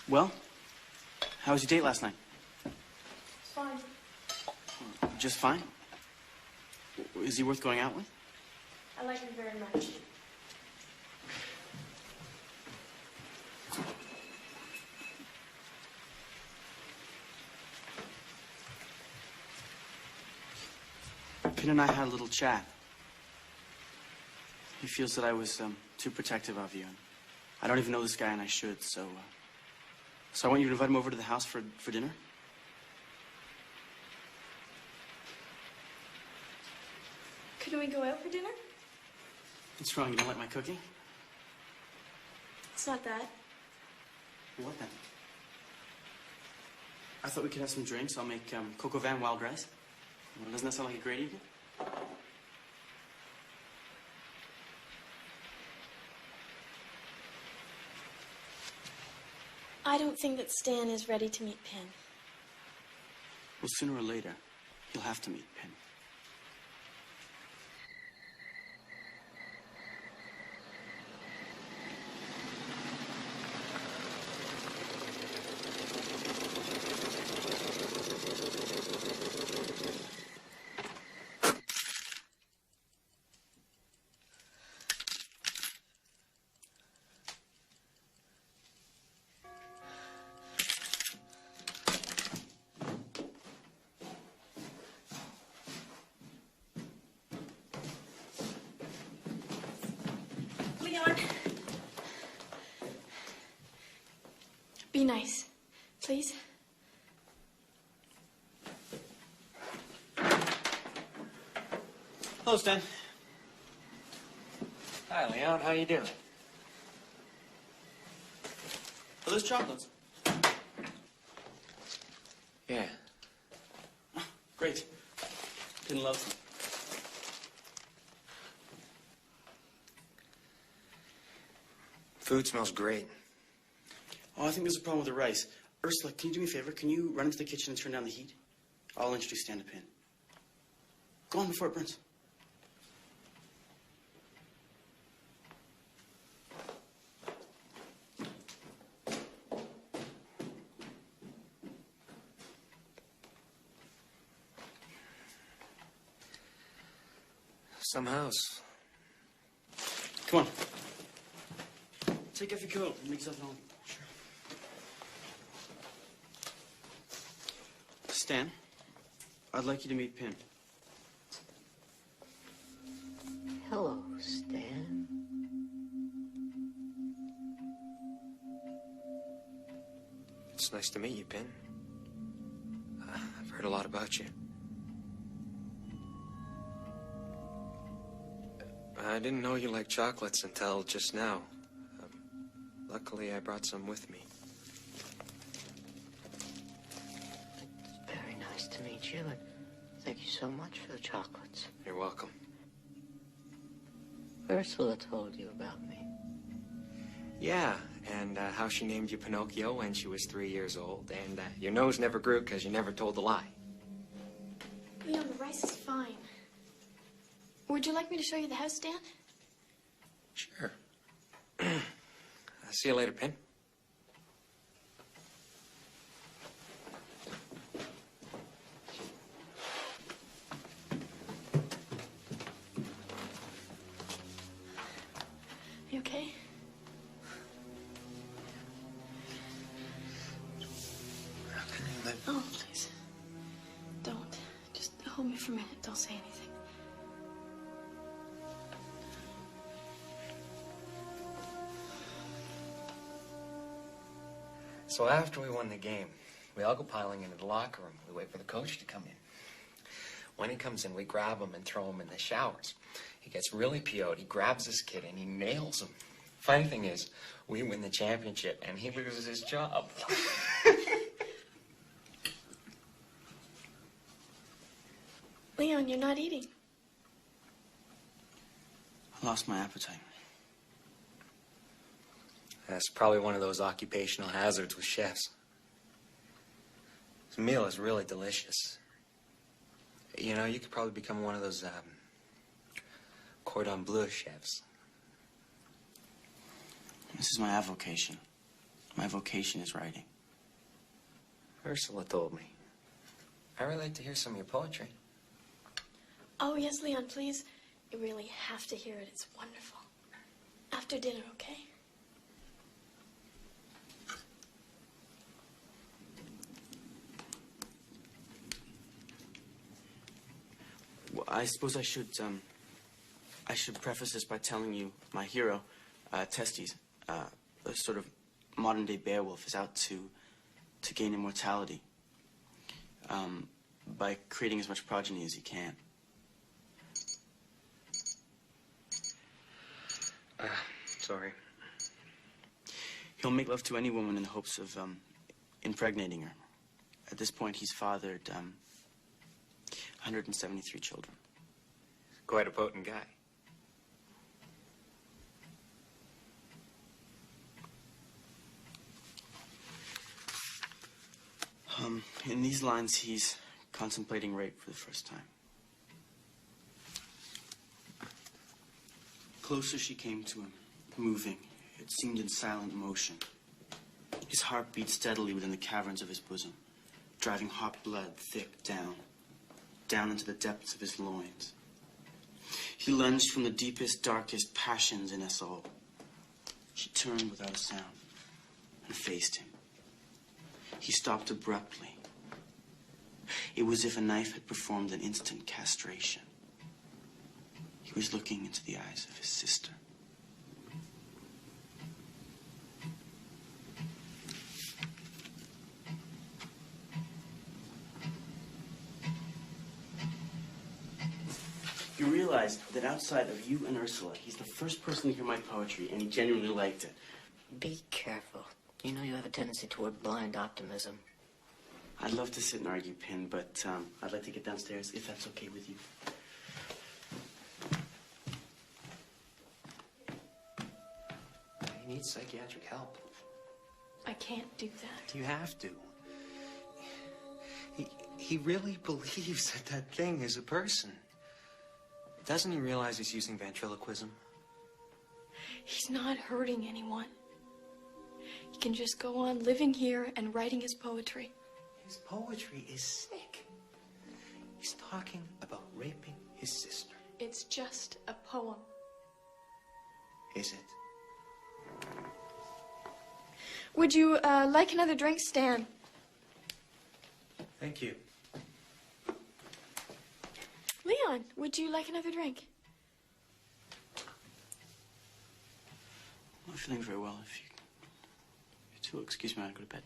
Well, how was your date last night? It's fine. Just fine? Is he worth going out with? I like him very much. Pin and I had a little chat. He feels that I was too protective of you. And I don't even know this guy, and I should, so I want you to invite him over to the house for dinner. Couldn't we go out for dinner? What's wrong? You don't like my cooking? It's not that. What then? I thought we could have some drinks. I'll make coq au vin wild rice. Well, doesn't that sound like a great evening? I don't think that Stan is ready to meet Pin. Well, sooner or later, he'll have to meet Pin. Leon. Be nice, please. Hello, Stan. Hi, Leon. How you doing? Are those chocolates? Yeah. Great. Pin loves them. Food smells great. Oh, I think there's a problem with the rice. Ursula, can you do me a favor? Can you run into the kitchen and turn down the heat? I'll introduce Stan to Pin. Go on before it burns. Some house. Come on. Take off your coat. Make yourself at home. Sure. Stan, I'd like you to meet Pin. Hello, Stan. It's nice to meet you, Pin. I've heard a lot about you. I didn't know you liked chocolates until just now. Luckily, I brought some with me. It's very nice to meet you, and thank you so much for the chocolates. You're welcome. Ursula told you about me. Yeah, and how she named you Pinocchio when she was 3 years old, and your nose never grew because you never told a lie. Leon, the rice is fine. Would you like me to show you the house, Dan? Sure. See you later, Pin. You okay? How can you live? Oh, please. Don't. Just hold me for a minute. Don't say anything. So after we won the game, we all go piling into the locker room. We wait for the coach to come in. When he comes in, we grab him and throw him in the showers. He gets really PO'd. He grabs this kid and he nails him. Funny thing is, we win the championship and he loses his job. Leon, you're not eating. I lost my appetite. That's probably one of those occupational hazards with chefs. This meal is really delicious. You know, you could probably become one of those cordon bleu chefs. This is my avocation. My vocation is writing. Ursula told me. I really like to hear some of your poetry. Oh, yes, Leon, please. You really have to hear it. It's wonderful. After dinner, okay? Well, I suppose I should preface this by telling you my hero, Testes, a sort of modern-day Beowulf, is out to gain immortality by creating as much progeny as he can. Sorry. He'll make love to any woman in the hopes of impregnating her. At this point, he's fathered 173 children. Quite a potent guy. In these lines, he's contemplating rape for the first time. Closer she came to him, moving. It seemed in silent motion. His heart beat steadily within the caverns of his bosom, driving hot blood thick down into the depths of his loins. He lunged from the deepest, darkest passions in us all. She turned without a sound and faced him. He stopped abruptly. It was as if a knife had performed an instant castration. He was looking into the eyes of his sister. You realize that outside of you and Ursula, he's the first person to hear my poetry, and he genuinely liked it. Be careful. You know you have a tendency toward blind optimism. I'd love to sit and argue, Pin, but I'd like to get downstairs, if that's okay with you. He needs psychiatric help. I can't do that. You have to. He really believes that that thing is a person. Doesn't he realize he's using ventriloquism? He's not hurting anyone. He can just go on living here and writing his poetry. His poetry is sick. He's talking about raping his sister. It's just a poem. Is it? Would you like another drink, Stan? Thank you. Leon, would you like another drink? I'm not feeling very well. If you two will excuse me, I'll go to bed.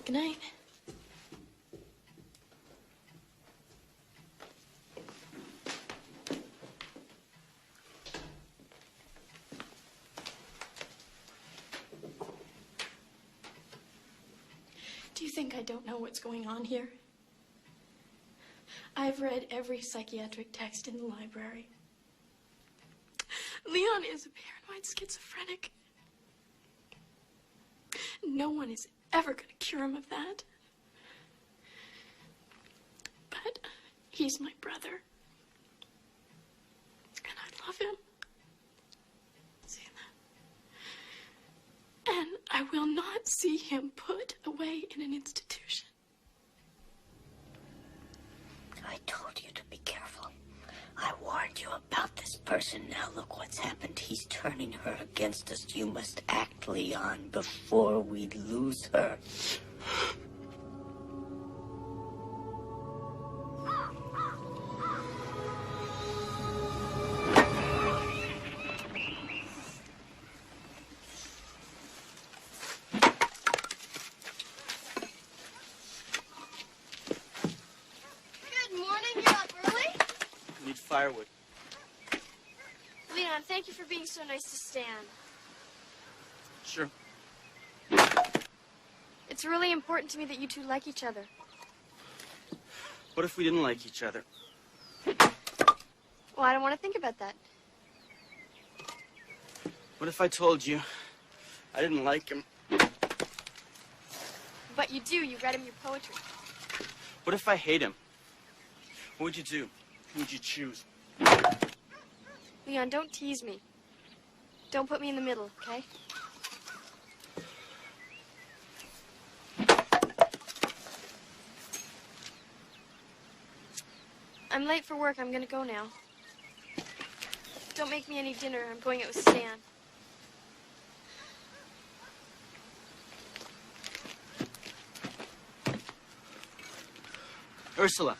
Good night. Do you think I don't know what's going on here? I've read every psychiatric text in the library. Leon is a paranoid schizophrenic. No one is ever going to cure him of that. But he's my brother. And I love him. See that? And I will not see him put away in an institution. I told you to be careful. I warned you about this person. Now look what's happened. He's turning her against us. You must act, Leon, before we lose her. Firewood. Leon, thank you for being so nice to Stan. Sure. It's really important to me that you two like each other. What if we didn't like each other? Well, I don't want to think about that. What if I told you I didn't like him? But you do. You read him your poetry. What if I hate him? What would you do? Who would you choose? Leon, don't tease me. Don't put me in the middle, okay? I'm late for work. I'm gonna go now. Don't make me any dinner. I'm going out with Stan. Ursula.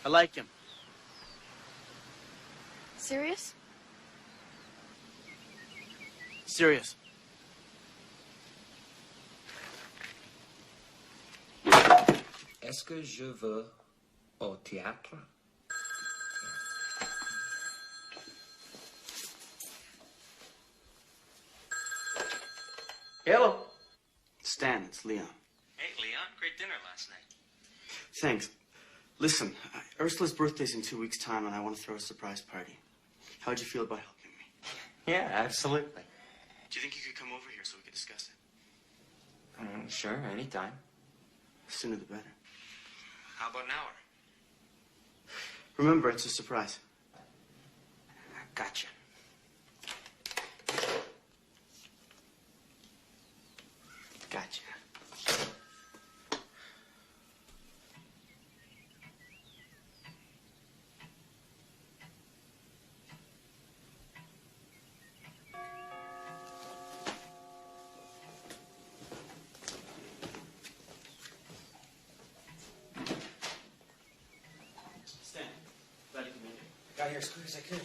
I like him. Serious? Serious. Est-ce que je veux au théâtre? Hello. Stan, it's Leon. Hey, Leon. Great dinner last night. Thanks. Listen, Ursula's birthday's in 2 weeks' time, and I want to throw a surprise party. How'd you feel about helping me? Yeah, absolutely. Do you think you could come over here so we could discuss it? Sure, anytime. The sooner the better. How about an hour? Remember, it's a surprise. Gotcha. Gotcha. Stan, glad you could make it. Got here as quick as I could.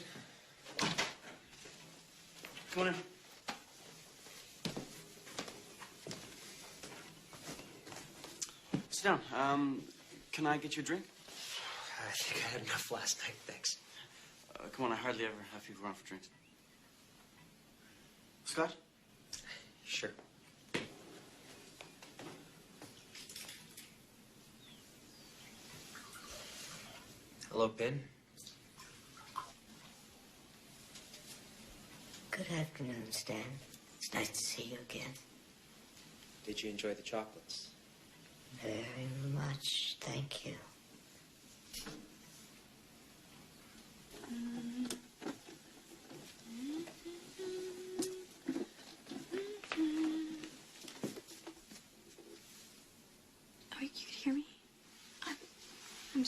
Come on in. Sit down. Can I get you a drink? I think I had enough last night, thanks. Come on, I hardly ever have people around for drinks. Scott? Sure. Hello, Ben. Good afternoon, Stan. It's nice to see you again. Did you enjoy the chocolates? Very much, thank you.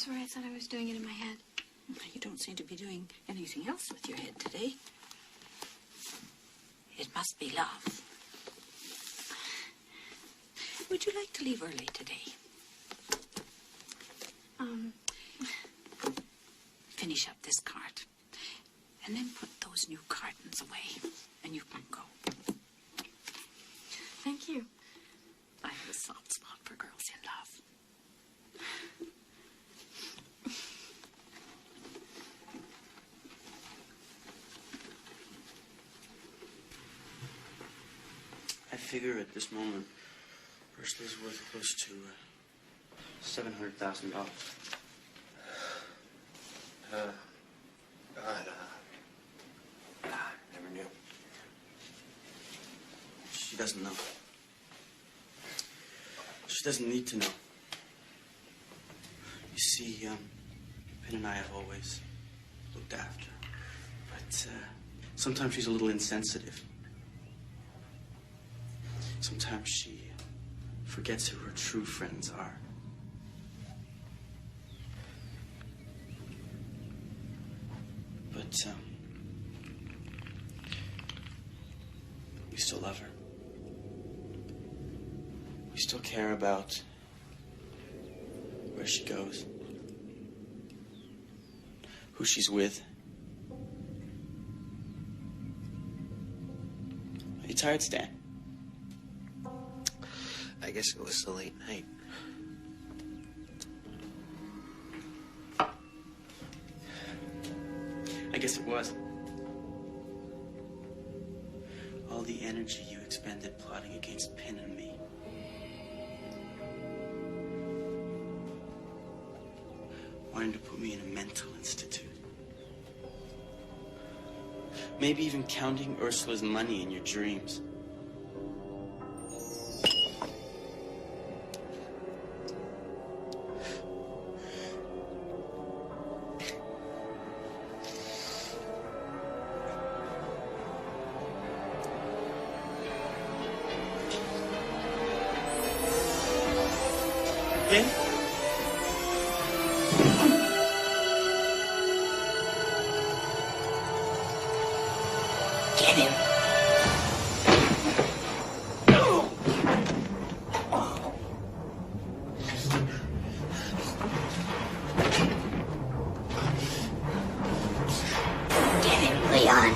sorry. I thought I was doing it in my head. You don't seem to be doing anything else with your head today. It must be love. Would you like to leave early today? Finish up this cart. And then put those new cartons away. And you can go. Thank you. I have a soft spot for girls in love. I figure at this moment, Ursula's worth close to $700,000. God, never knew. She doesn't know. She doesn't need to know. You see, Pin and I have always looked after her. But sometimes she's a little insensitive. Sometimes she forgets who her true friends are. But we still love her. We still care about where she goes, who she's with. Are you tired, Stan? I guess it was a late night. I guess it was. All the energy you expended plotting against Pin and me. Wanting to put me in a mental institute. Maybe even counting Ursula's money in your dreams. Pin? Get him. Get him, Leon.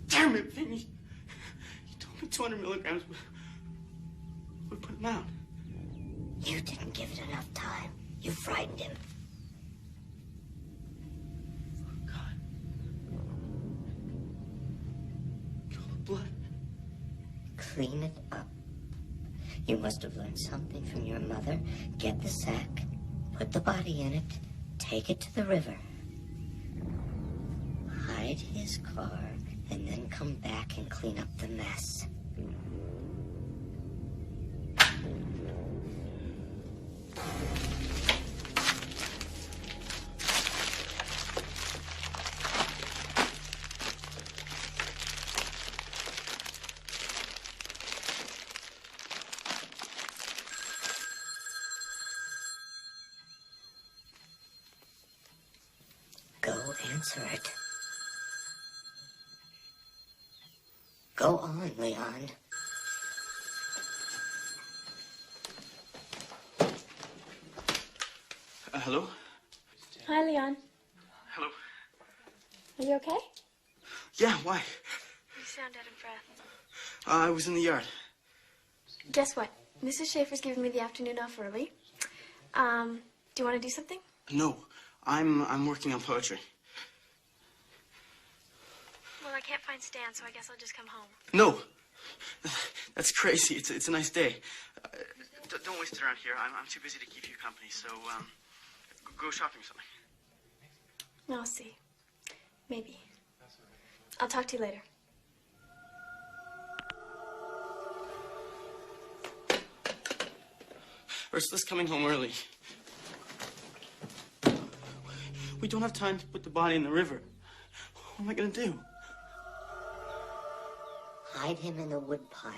Damn it, Pin. You told me 200 milligrams would put him out. You didn't give it enough time. You frightened him. Blood. Clean it up. You must have learned something from your mother. Get the sack, put the body in it, take it to the river. Hide his car, and then come back and clean up the mess. Go answer it. Go on, Leon. Hello? Hi, Leon. Hello? Are you okay? Yeah, why? You sound out of breath. I was in the yard. Guess what? Mrs. Schaefer's giving me the afternoon off early. Do you want to do something? No, I'm working on poetry. can't find Stan, so I guess I'll just come home. No. That's crazy. It's a nice day. Don't waste it around here. I'm too busy to keep you company, so, go shopping or something. I'll see. Maybe. I'll talk to you later. Ursula's coming home early. We don't have time to put the body in the river. What am I gonna do? Hide him in the woodpile.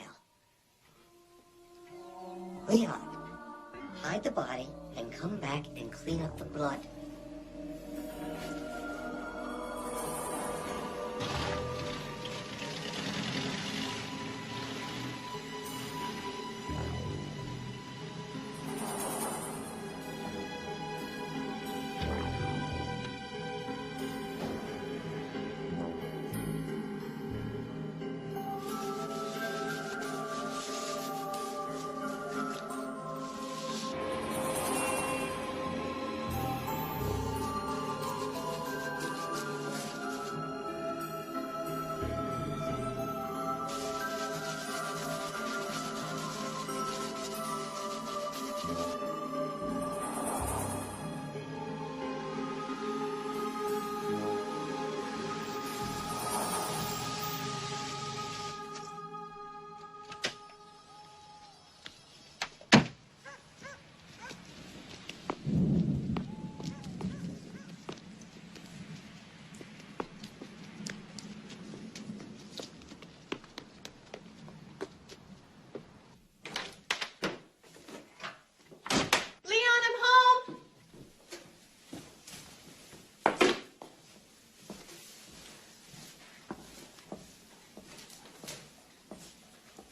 Leon, hide the body and come back and clean up the blood.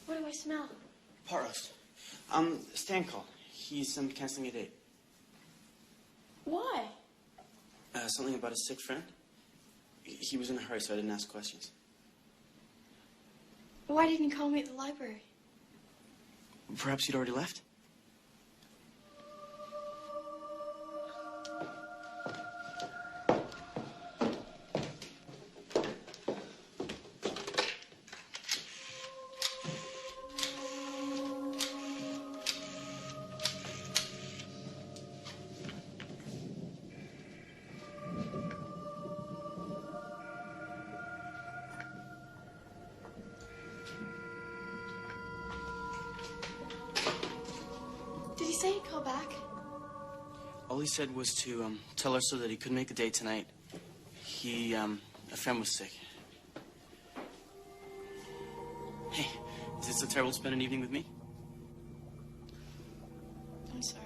What do I smell? Pot roast. Stan called. He's canceling a date. Why? Something about a sick friend. He was in a hurry, so I didn't ask questions. Why didn't you call me at the library? Perhaps you'd already left? Did he say he'd call back? All he said was to tell Ursula that he couldn't make the date tonight. A friend was sick. Hey, is it so terrible to spend an evening with me? I'm sorry.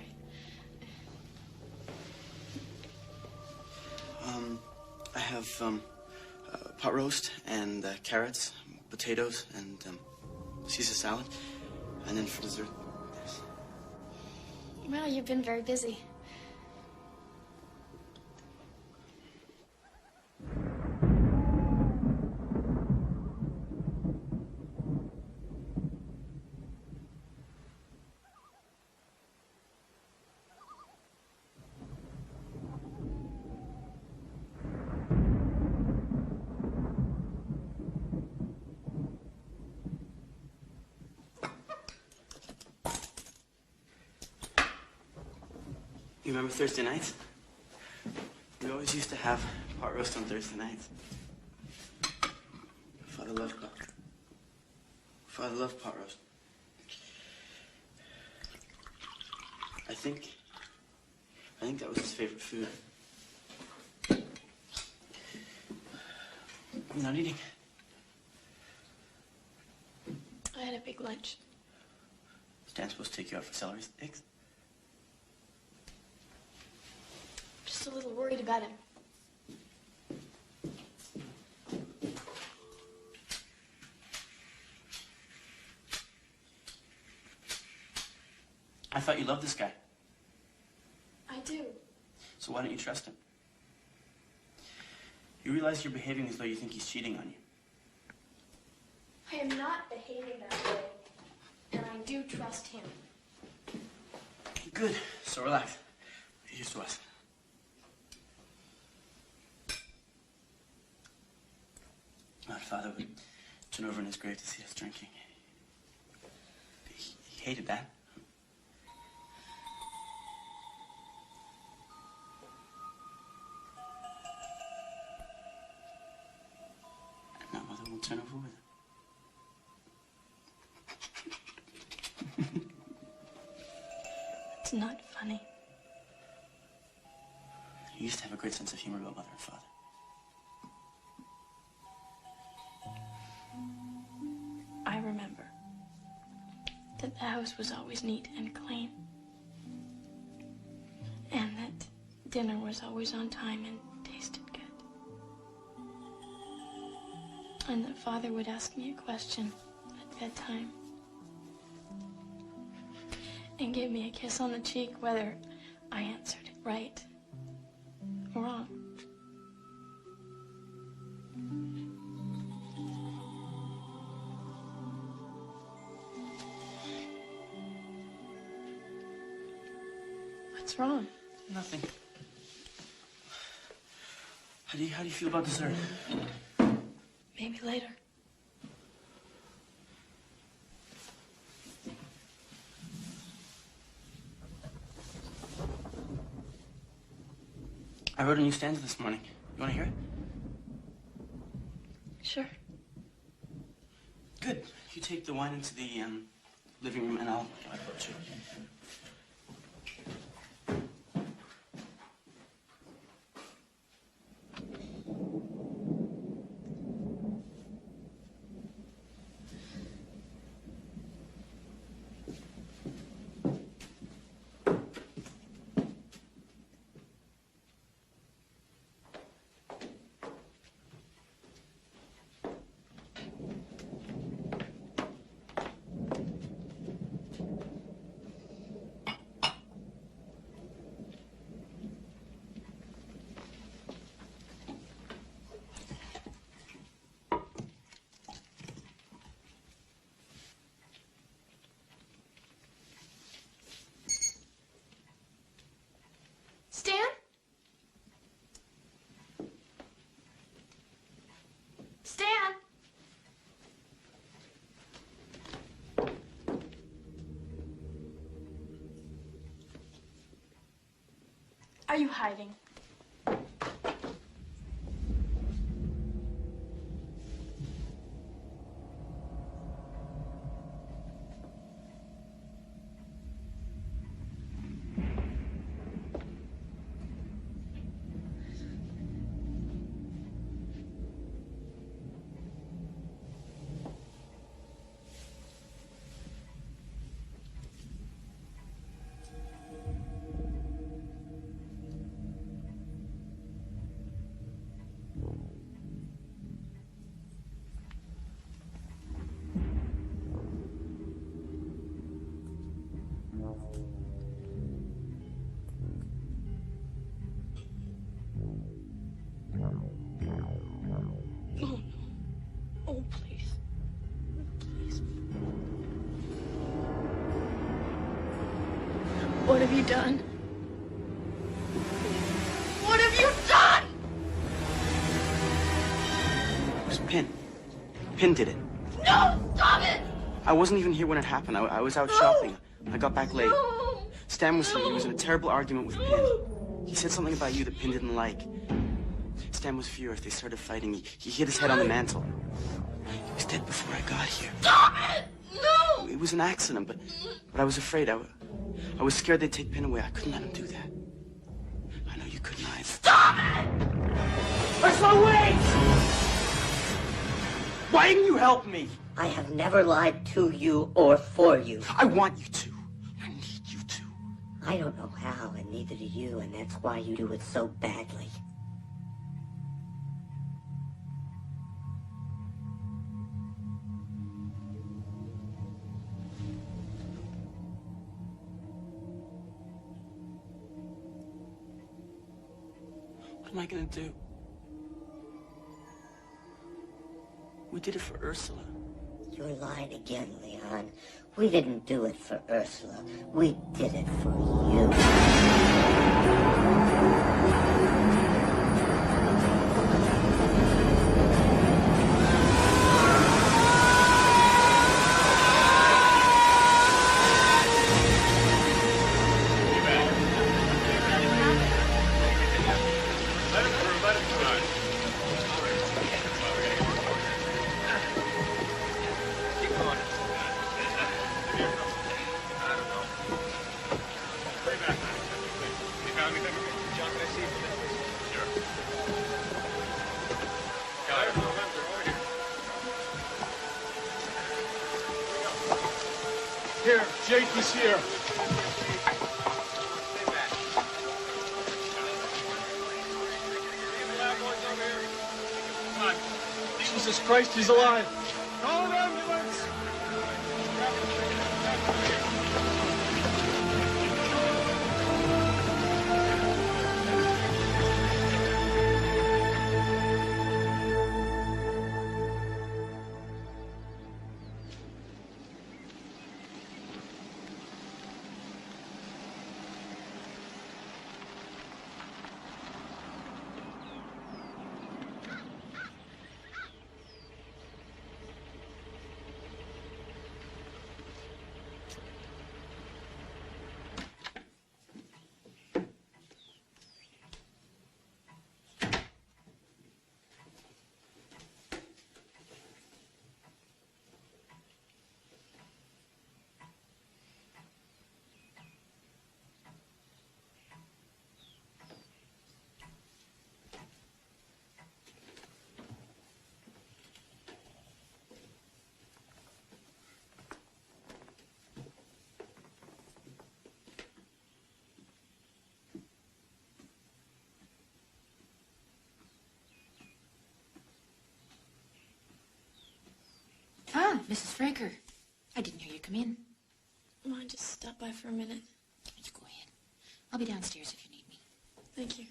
I have pot roast and carrots, potatoes, and Caesar salad. And then for dessert, this. Well, you've been very busy. You remember Thursday nights? We always used to have pot roast on Thursday nights. Father loved pot roast. I think that was his favorite food. You're not eating? I had a big lunch. Stan's supposed to take you out for celery sticks. Just a little worried about him. I thought you loved this guy. I do. So why don't you trust him? You realize you're behaving as though you think he's cheating on you. I am not behaving that way. And I do trust him. Good. So relax. Here's to us. My father would turn over in his grave to see us drinking. He hated that. And my mother won't turn over with him. It's not funny. You used to have a great sense of humor about mother and father. I remember that the house was always neat and clean. And that dinner was always on time and tasted good. And that Father would ask me a question at bedtime. And give me a kiss on the cheek whether I answered it right or wrong. What's wrong? Nothing. How do you feel about dessert? Maybe later. I wrote a new stanza this morning. You want to hear it? Sure. Good. You take the wine into the living room, and I'll approach you. Stan? Stan? Are you hiding? Oh, please. Please. What have you done? What have you done? It was Pin. Pin did it. No! Stop it! I wasn't even here when it happened. I was out shopping. I got back late. Stan was here. He was in a terrible argument with Pin. He said something about you that Pin didn't like. Stan was furious. They started fighting. He hit his head on the mantle. He was dead before I got here. Stop it! No! It was an accident, but I was afraid. I was scared they'd take Pin away. I couldn't let him do that. I know you couldn't either. Stop it! Ursula, wait! Why didn't you help me? I have never lied to you or for you. I want you to. I need you to. I don't know how, and neither do you, and that's why you do it so badly. What am I gonna do? We did it for Ursula. You're lying again, Leon. We didn't do it for Ursula. We did it for you. Here, Jake is here. Come on. Jesus Christ, he's alive. Call an ambulance. Ah, Mrs. Franker. I didn't hear you come in. Oh, I just stopped by for a minute. You go ahead. I'll be downstairs if you need me. Thank you.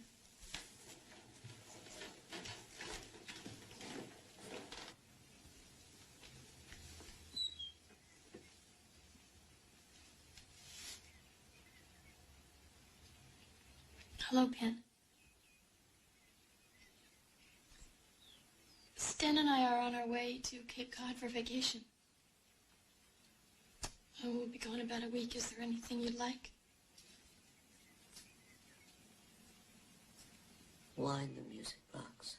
Hello, Pen. Stan and I are on our way to Cape Cod for vacation. Oh, we'll be gone about a week. Is there anything you'd like? Wind the music box.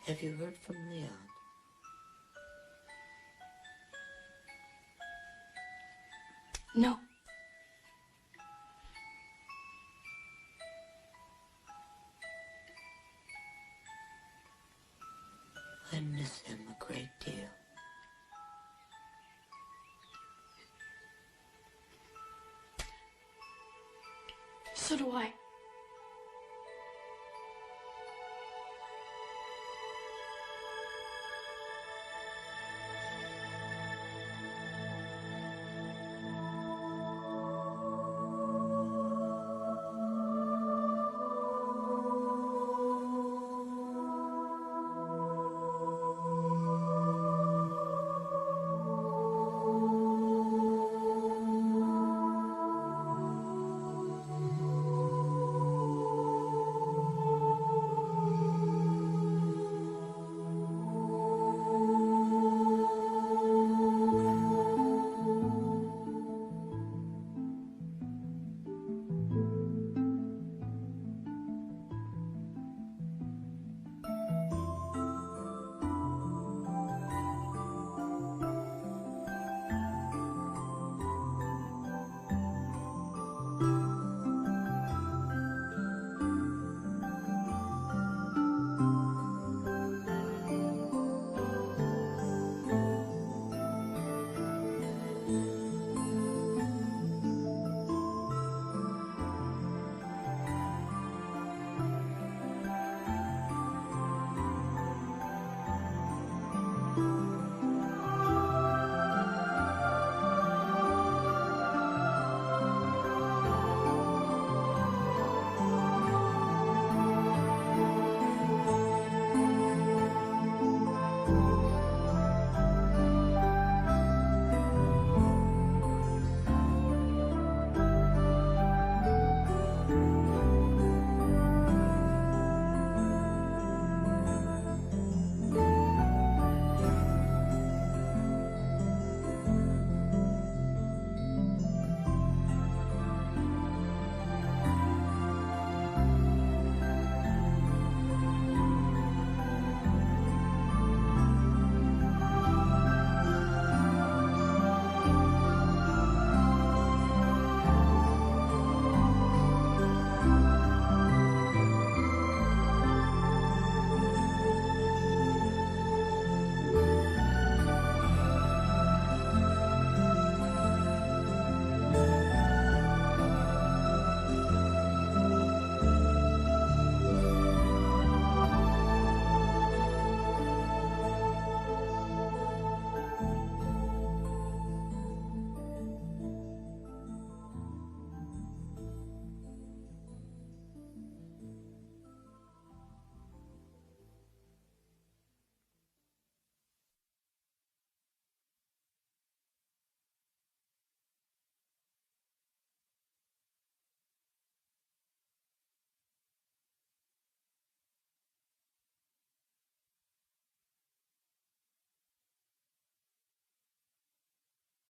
Have you heard from Leon? No. I miss him a great deal. So do I.